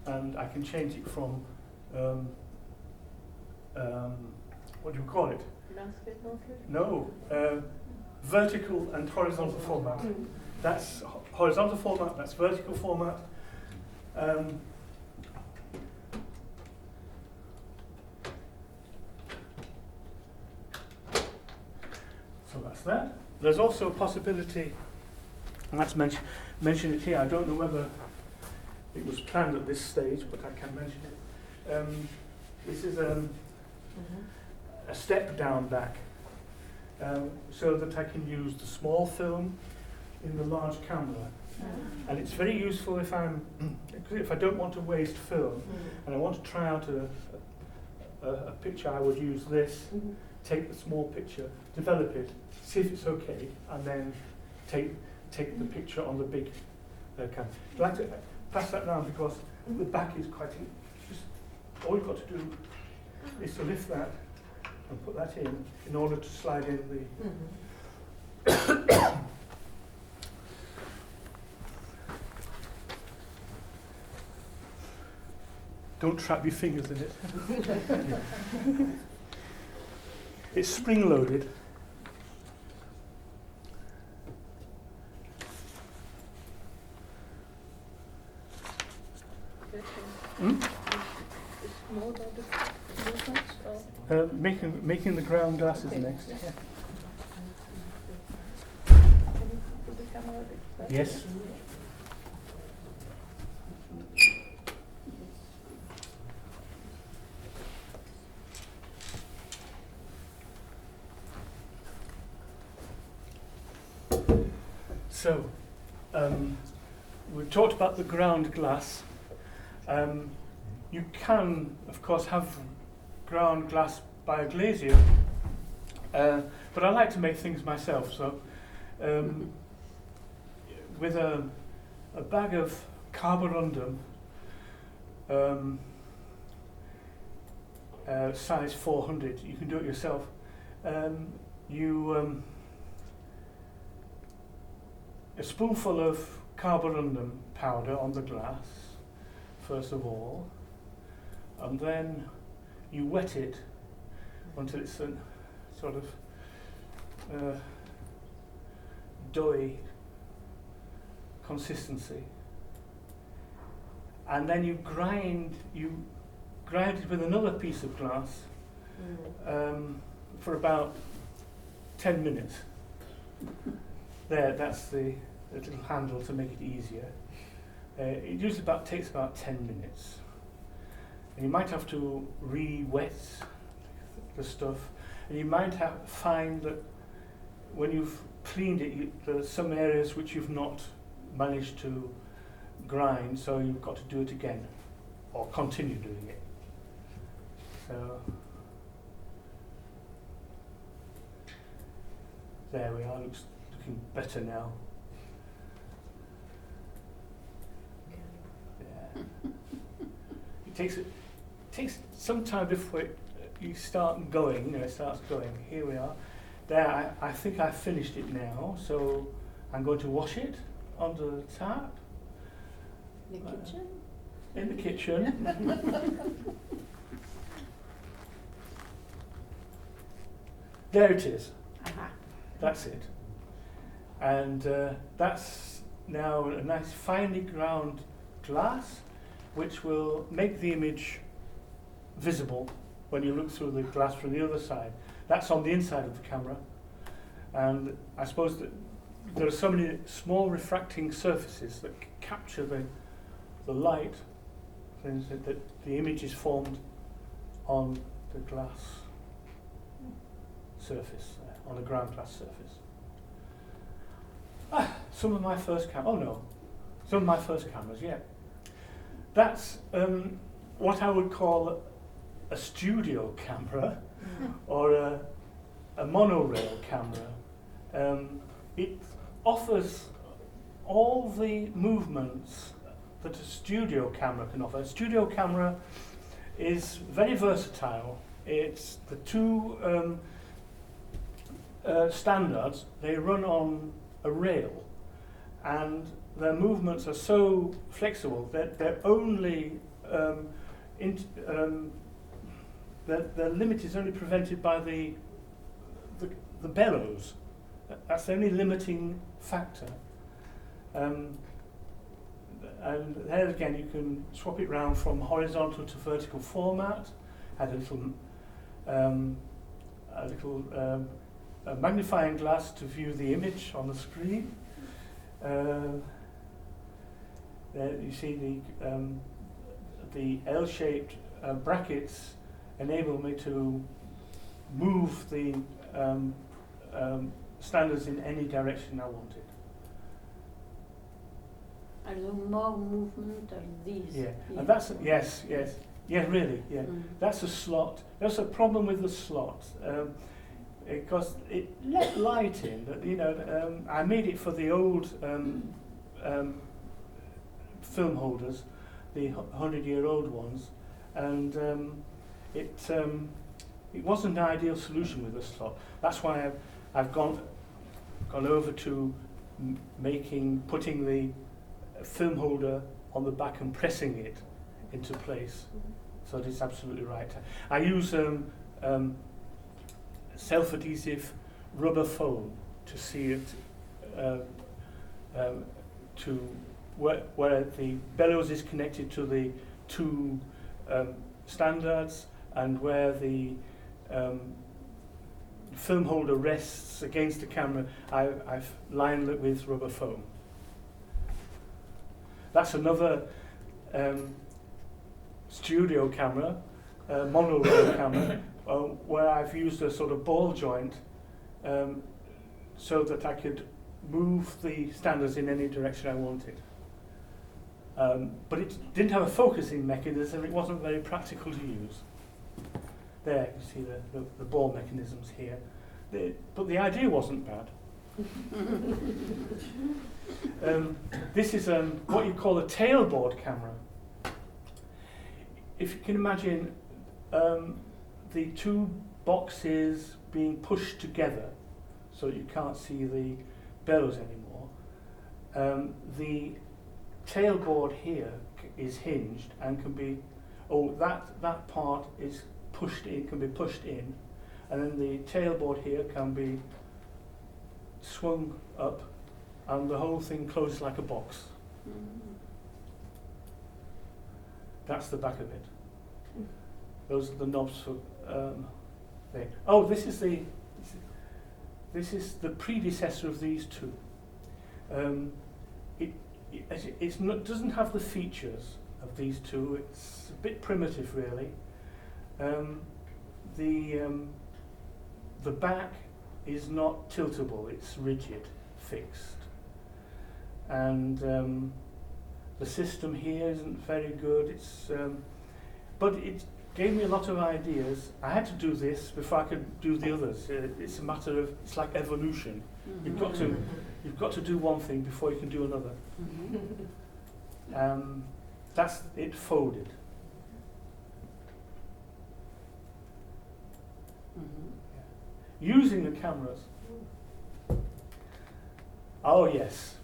and I can change it from what do you call it? Landscape mode? No, vertical and horizontal format. That's horizontal format, that's vertical format. So that's that. There's also a possibility, and that's mention it here. I don't know whether it was planned at this stage, but I can mention it. This is a step down back, so that I can use the small film in the large camera. And it's very useful if I don't want to waste film and I want to try out a picture. I would use this, take the small picture, develop it, see if it's okay, and then take the picture on the big camera. I'd like to pass that round because the back is quite. Just all you've got to do is to lift that and put that in order to slide in the. Don't trap your fingers in it. It's spring-loaded. Making the ground glasses next. Yeah. Yes. So, we talked about the ground glass. You can, of course, have ground glass by a glazier, but I like to make things myself. So, with a bag of carborundum, size 400, you can do it yourself. A spoonful of carborundum powder on the glass, first of all, and then you wet it until it's a sort of doughy consistency, and then you grind it with another piece of glass for about 10 minutes. There, that's the little handle to make it easier. It usually takes about 10 minutes. And you might have to re-wet the stuff, and you might find that when you've cleaned it, there are some areas which you've not managed to grind, so you've got to do it again, or continue doing it. So there we are. Looking better now. Yeah. It takes some time before you start going. It starts going. Here we are. There, I think I've finished it now. So I'm going to wash it under the tap. In the kitchen? In the kitchen. There it is. Aha. That's it. And that's now a nice finely ground glass, which will make the image visible when you look through the glass from the other side. That's on the inside of the camera. And I suppose that there are so many small refracting surfaces that capture the light, that the image is formed on the glass surface, on the ground glass surface. Some of my first cameras, yeah. That's what I would call a studio camera or a monorail camera. It offers all the movements that a studio camera can offer. A studio camera is very versatile. It's the two standards, they run on a rail, and their movements are so flexible that they're only their limit is only prevented by the bellows. That's the only limiting factor. And there again, you can swap it round from horizontal to vertical format. Add a little magnifying glass to view the image on the screen. There you see the L-shaped brackets enable me to move the standards in any direction I wanted. Also more movement of these. Yeah, and that's yes, really, yeah. That's a slot. That's a problem with the slot, because it let light in. But I made it for the old film holders, the 100-year-old ones, and it wasn't an ideal solution with the slot. That's why I've gone over to putting the film holder on the back and pressing it into place, so that it's absolutely right. I use self-adhesive rubber foam to see it to where the bellows is connected to the two standards, and where the film holder rests against the camera, I've lined it with rubber foam. That's another studio camera, monorail camera, where I've used a sort of ball joint so that I could move the standards in any direction I wanted. But it didn't have a focusing mechanism, it wasn't very practical to use. There, you see the ball mechanisms here. But the idea wasn't bad. This is what you call a tailboard camera. If you can imagine the two boxes being pushed together so you can't see the bellows anymore, the tailboard here is hinged and can be, that part is pushed in, can be pushed in, and then the tailboard here can be swung up, and the whole thing closes like a box. That's the back of it. Those are the knobs for there. Oh, this is the predecessor of these two. It doesn't have the features of these two. It's a bit primitive, really. The back is not tiltable, it's rigid, fixed. And the system here isn't very good. But it gave me a lot of ideas. I had to do this before I could do the others. It's a matter of, it's like evolution. You've got to do one thing before you can do another. That's it folded. Using the cameras. Oh yes.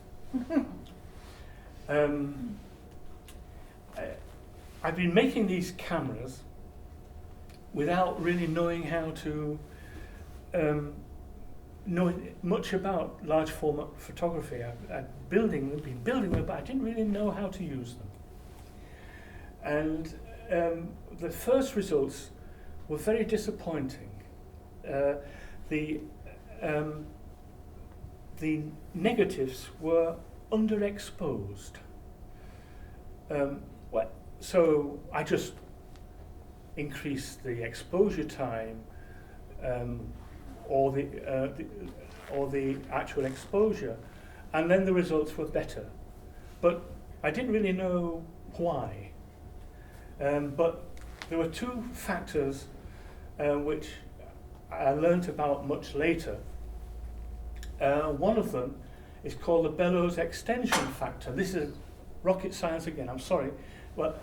I've been making these cameras without really knowing how to know much about large format photography. I've been building them, but I didn't really know how to use them. And the first results were very disappointing. The negatives were underexposed. So I just increased the exposure time, or the actual exposure, and then the results were better. But I didn't really know why. But there were two factors which I learnt about much later. One of them is called the bellows extension factor. This is rocket science again, I'm sorry. Well,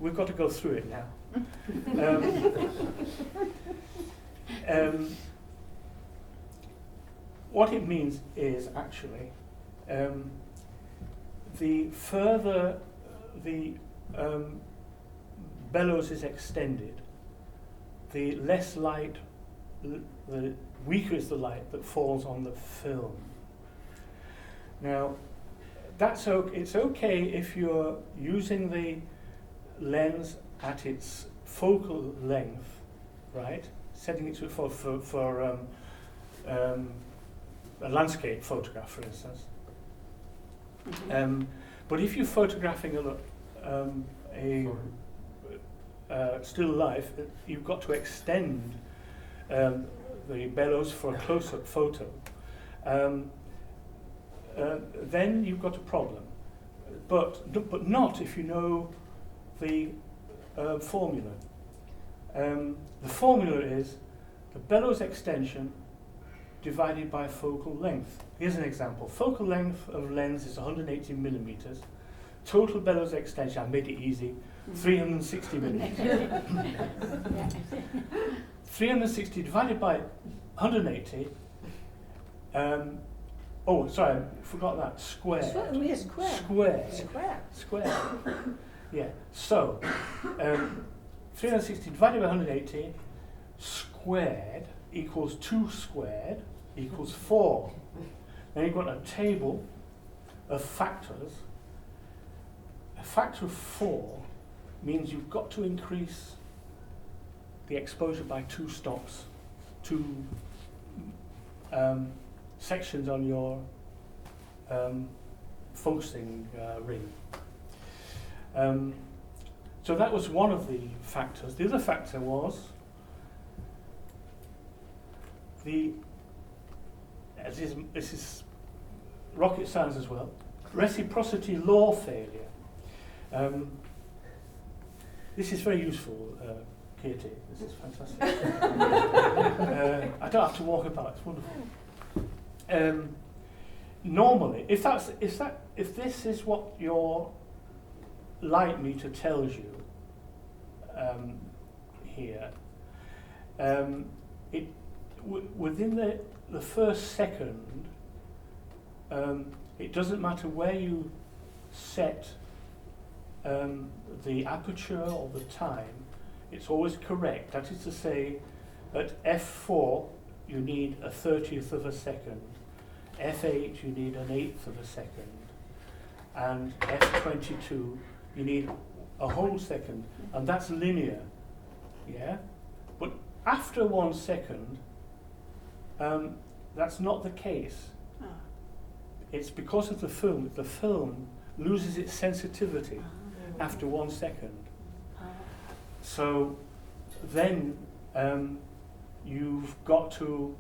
we've got to go through it now. What it means is actually the further the bellows is extended, the less light, the weaker is the light that falls on the film. Now, it's okay if you're using the lens at its focal length, right? Setting it to for a landscape photograph, for instance. But if you're photographing a still life, you've got to extend the bellows for a close-up photo. Then you've got a problem, but not if you know the formula. The formula is the bellows extension divided by focal length. Here's an example. Focal length of lens is 180 millimeters. Total bellows extension, I made it easy, 360 millimeters. 360 divided by 180. Oh, sorry, I forgot that. Squared. Squared. Yeah. So, 360 divided by 180 squared equals 2 squared equals 4. Then you've got a table of factors. A factor of 4 means you've got to increase the exposure by 2 stops, 2 sections on your focusing ring. So that was one of the factors. The other factor was this is rocket science as well, reciprocity law failure. This is very useful, Katie. This is fantastic. I don't have to walk about. It's wonderful. Normally, if this is what your light meter tells you here, within the first second, it doesn't matter where you set the aperture or the time, it's always correct. That is to say, at f4 you need a 30th of a second, f8 you need an 1/8 of a second, and f22 you need a whole second, and that's linear. Yeah, but after 1 second, that's not the case. It's because of the film. The film loses its sensitivity after 1 second. So then you've got to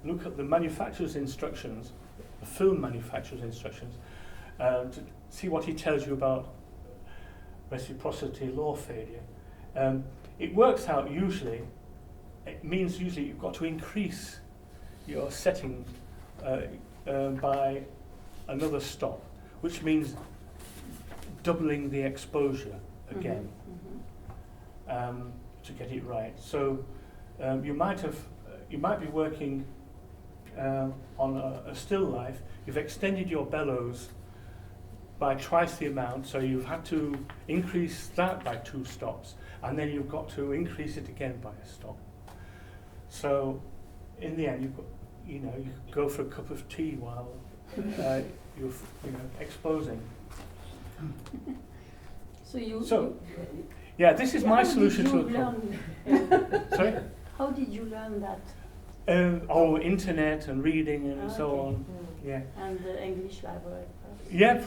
look at the manufacturer's instructions, the film manufacturer's instructions, to see what he tells you about reciprocity law failure. It works out usually, it means usually you've got to increase your setting by another stop, which means doubling the exposure again to get it right. So you might be working on a still life. You've extended your bellows by twice the amount, so you've had to increase that by 2 stops, and then you've got to increase it again by a stop. So in the end, you go for a cup of tea while you're exposing. Yeah, this is my solution to the problem. Sorry? How did you learn that? Internet and reading and so on. Yeah. And the English library. Yeah,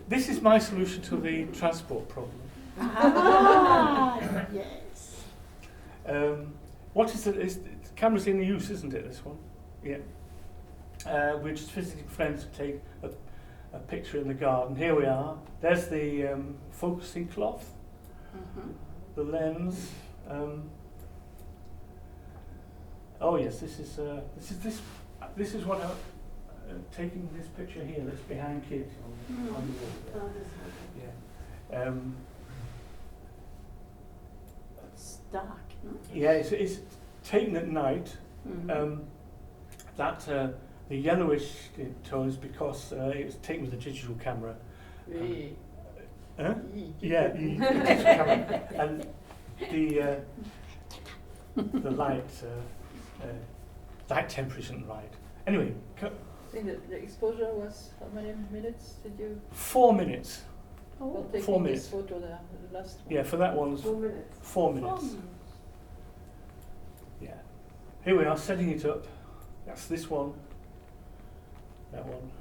This is my solution to the transport problem. Ah, yes. What is it? The camera's in use, isn't it, this one? Yeah. We're just visiting friends to take a picture in the garden. Here we are. There's the focusing cloth, the lens. Oh yes, this is what I'm taking this picture here. That's behind Kit on the wall. Yeah. It's dark, no? Yeah, it's taken at night. The yellowish tones because it was taken with a digital camera. Huh? Yeah, digital camera. And the light temperature isn't right. Anyway, I think the exposure was how many minutes did you? 4 minutes. Well, taking 4 this minutes. photo there, the last one. Yeah, for that one's 4 minutes. 4 minutes. Yeah. Here we are, setting it up. That's this one. That one.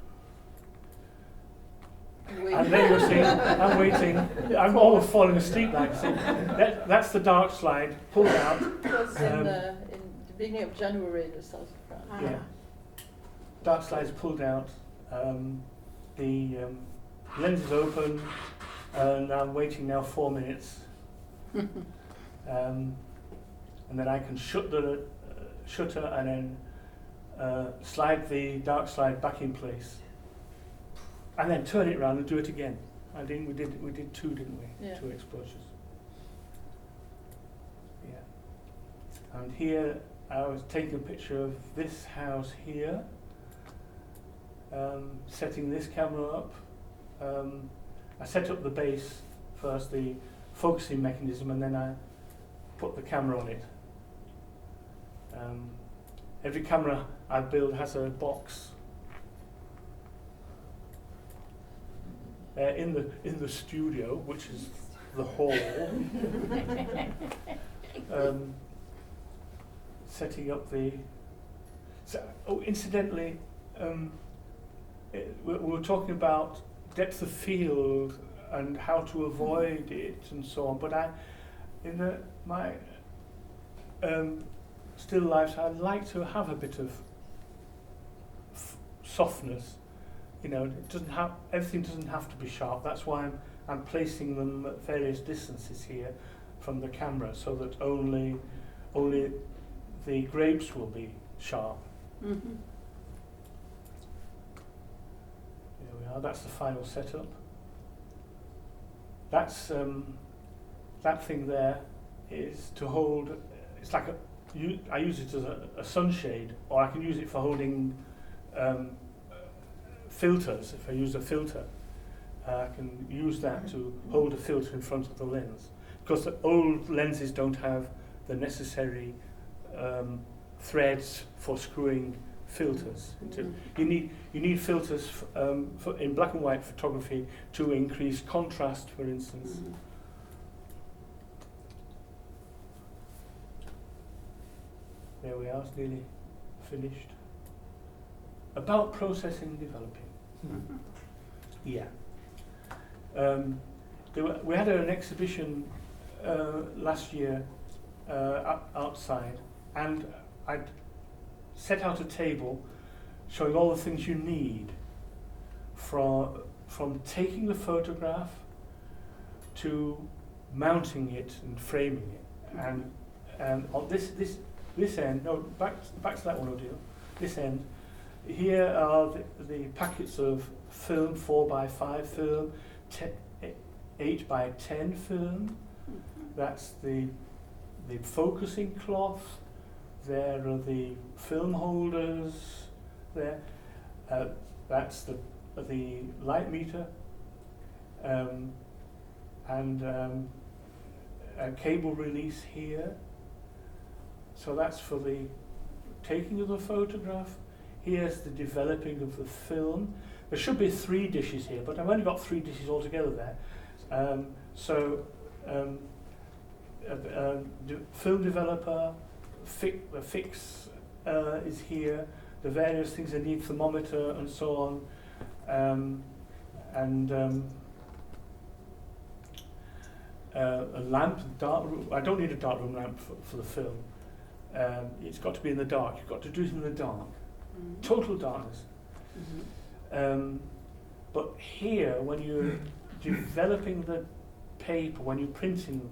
And then you're seeing, I'm waiting. I'm almost falling asleep like this. That's the dark slide, pulled out. It was in the beginning of January in the south of France. Yeah. Dark slide's pulled out. The lens is open, and I'm waiting now 4 minutes. And then I can shut the shutter and then slide the dark slide back in place, and then turn it around and do it again. I think we did two, didn't we? Yeah. 2 exposures. Yeah. And here I was taking a picture of this house here, setting this camera up. I set up the base first, the focusing mechanism, and then I put the camera on it. Every camera I build has a box. In the studio, which is the hall, setting up the. Incidentally, we were talking about depth of field and how to avoid it and so on. But my still lifes, I like to have a bit of softness. You know, everything doesn't have to be sharp. That's why I'm placing them at various distances here from the camera, so that only the grapes will be sharp. There we are. That's the final setup. That's that thing there is to hold. It's like I use it as a sunshade, or I can use it for holding. Filters. If I use a filter, I can use that to hold a filter in front of the lens, because the old lenses don't have the necessary threads for screwing filters. You need filters in black and white photography to increase contrast, for instance. There we are. It's nearly finished. About processing and developing. Yeah. We had an exhibition last year outside, and I'd set out a table showing all the things you need from taking the photograph to mounting it and framing it. And on this end, no, back to that one, Odile. This end. Here are the packets of film, 4x5 film, 8x10 film. That's the focusing cloth. There are the film holders. There. That's the light meter. And a cable release here. So that's for the taking of the photograph. Here's the developing of the film. There should be 3 dishes here, but I've only got 3 dishes altogether there. Film developer, the fix is here, the various things I need, thermometer and so on. and a lamp, dark room. I don't need a dark room lamp for the film. It's got to be in the dark. You've got to do it in the dark, total darkness. But here, when you're developing the paper, when you're printing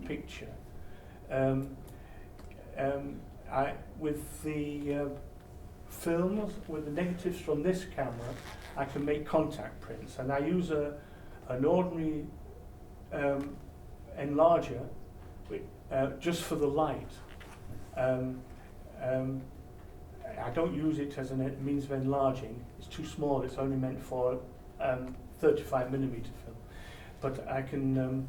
the picture, with the films, with the negatives from this camera, I can make contact prints, and I use an ordinary enlarger just for the light. I don't use it as a means of enlarging. It's too small. It's only meant for 35mm film. But I can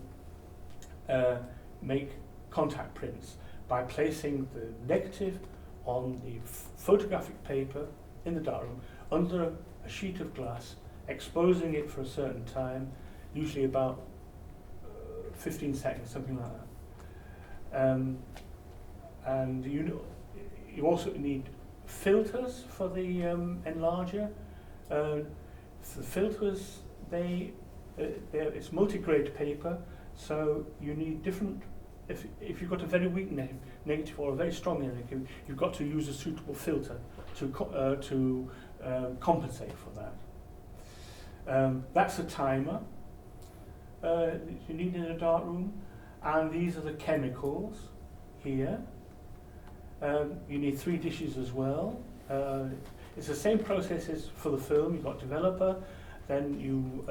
make contact prints by placing the negative on the photographic paper in the darkroom under a sheet of glass, exposing it for a certain time, usually about 15 seconds, something like that. And you also need filters for the enlarger. The filters, it's multi-grade paper, so you need different. If you've got a very weak negative or a very strong negative, you've got to use a suitable filter to compensate for that. That's a timer you need in a dark room, and these are the chemicals here. You need 3 dishes as well. It's the same process as for the film. You've got developer, then you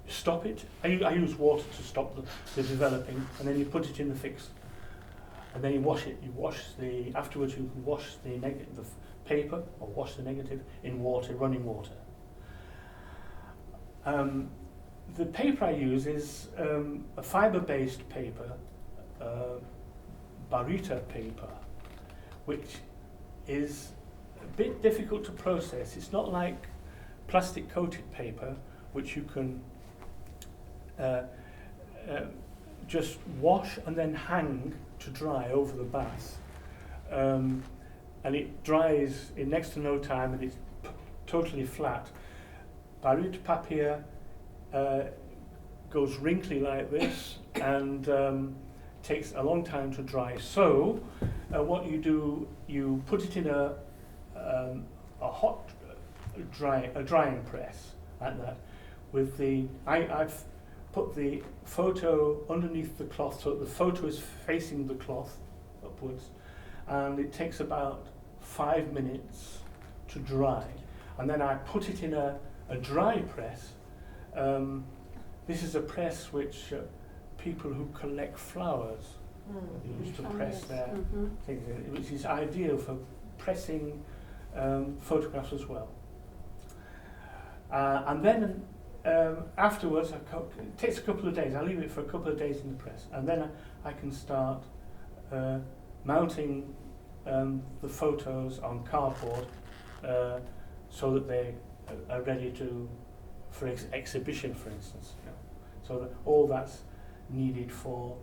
stop it. I use water to stop the developing, and then you put it in the fix, and then you wash it. Afterwards you can wash the paper, or wash the negative in water, running water. The paper I use is a fibre-based paper, barita paper, which is a bit difficult to process. It's not like plastic coated paper, which you can just wash and then hang to dry over the bath. And it dries in next to no time, and it's totally flat. Barita papier goes wrinkly like this, and takes a long time to dry. So what you do, you put it in a hot drying press like that. With I've put the photo underneath the cloth, so the photo is facing the cloth upwards, and it takes about 5 minutes to dry, and then I put it in a dry press. This is a press which people who collect flowers use to press their things in, which is ideal for pressing photographs as well. And then afterwards, it takes a couple of days. I leave it for a couple of days in the press, and then I can start mounting the photos on cardboard so that they are ready for exhibition, for instance. You know. So that all that's needed for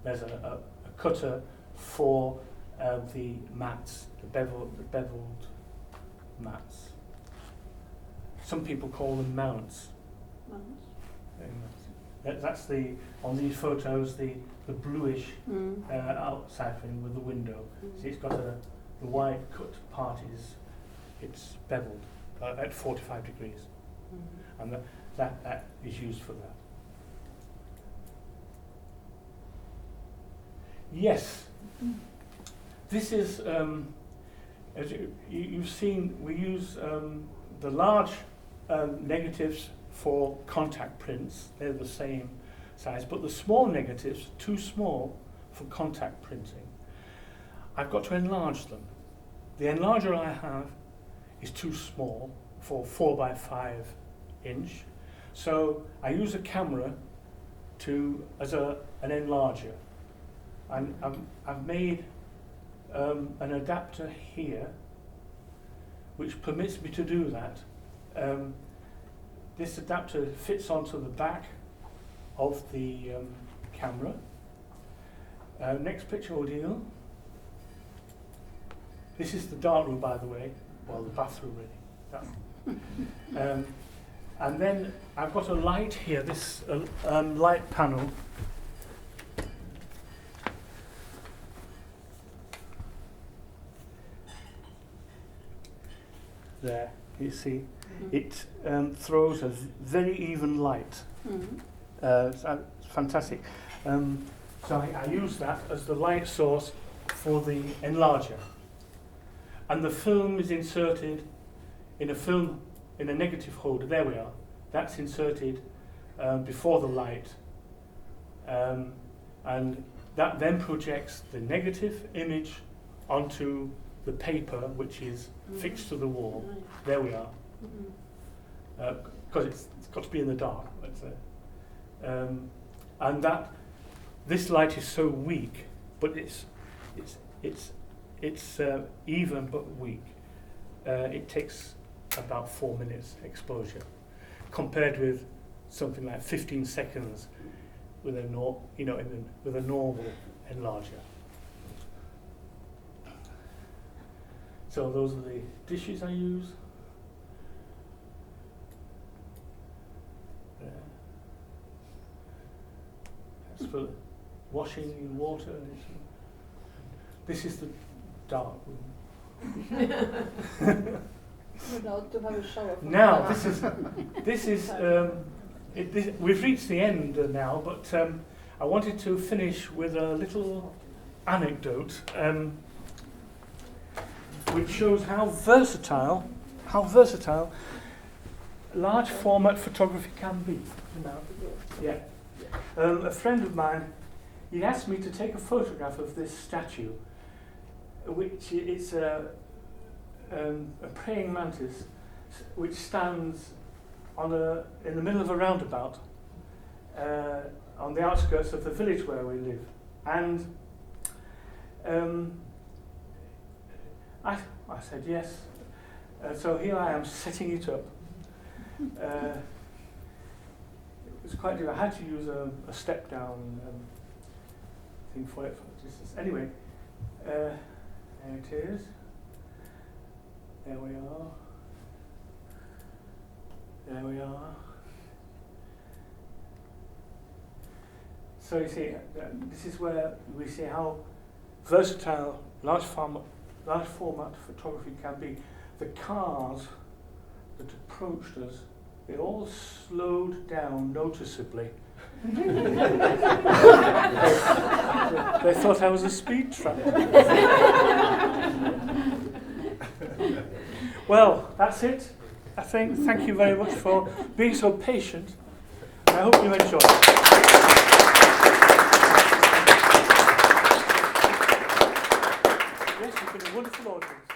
there's a cutter for the mats, the beveled mats. Some people call them mounts. That's on these photos the bluish outside thing with the window. See, it's got the white cut part it's beveled at 45 degrees, and that is used for that. Yes, this is as you've seen. We use the large negatives for contact prints. They're the same size, but the small negatives are too small for contact printing. I've got to enlarge them. The enlarger I have is too small for 4x5 inch, so I use a camera as an enlarger, and I've made an adapter here which permits me to do that. This adapter fits onto the back of the camera. Next picture ordeal. This is the dark room, by the way. Well, the bathroom, really. And then I've got a light here, this light panel. There, you see, it throws a very even light. It's fantastic. So I use that as the light source for the enlarger. And the film is inserted in a negative holder. There we are. That's inserted before the light. And that then projects the negative image onto the paper, which is fixed to the wall. There we are. Because it's got to be in the dark, let's say. And this light is so weak, but it's even but weak. It takes about 4 minutes exposure, compared with something like 15 seconds with a with a normal enlarger. So those are the dishes I use. That's for washing in water. This is the dark room. Now to have a shower. Now this is we've reached the end now, but I wanted to finish with a little anecdote, which shows how versatile large format photography can be. Yeah. A friend of mine, he asked me to take a photograph of this statue, which is a praying mantis, which stands in the middle of a roundabout on the outskirts of the village where we live. And I said yes. So here I am setting it up. It was quite difficult. I had to use a step down thing for it. Anyway, there it is. There we are. There we are. So you see, this is where we see how versatile large format photography can be. The cars that approached us, they all slowed down noticeably. They thought I was a speed trap. Well, that's it. I think. Thank you very much for being so patient. I hope you enjoyed it. Yes, you've been a wonderful audience.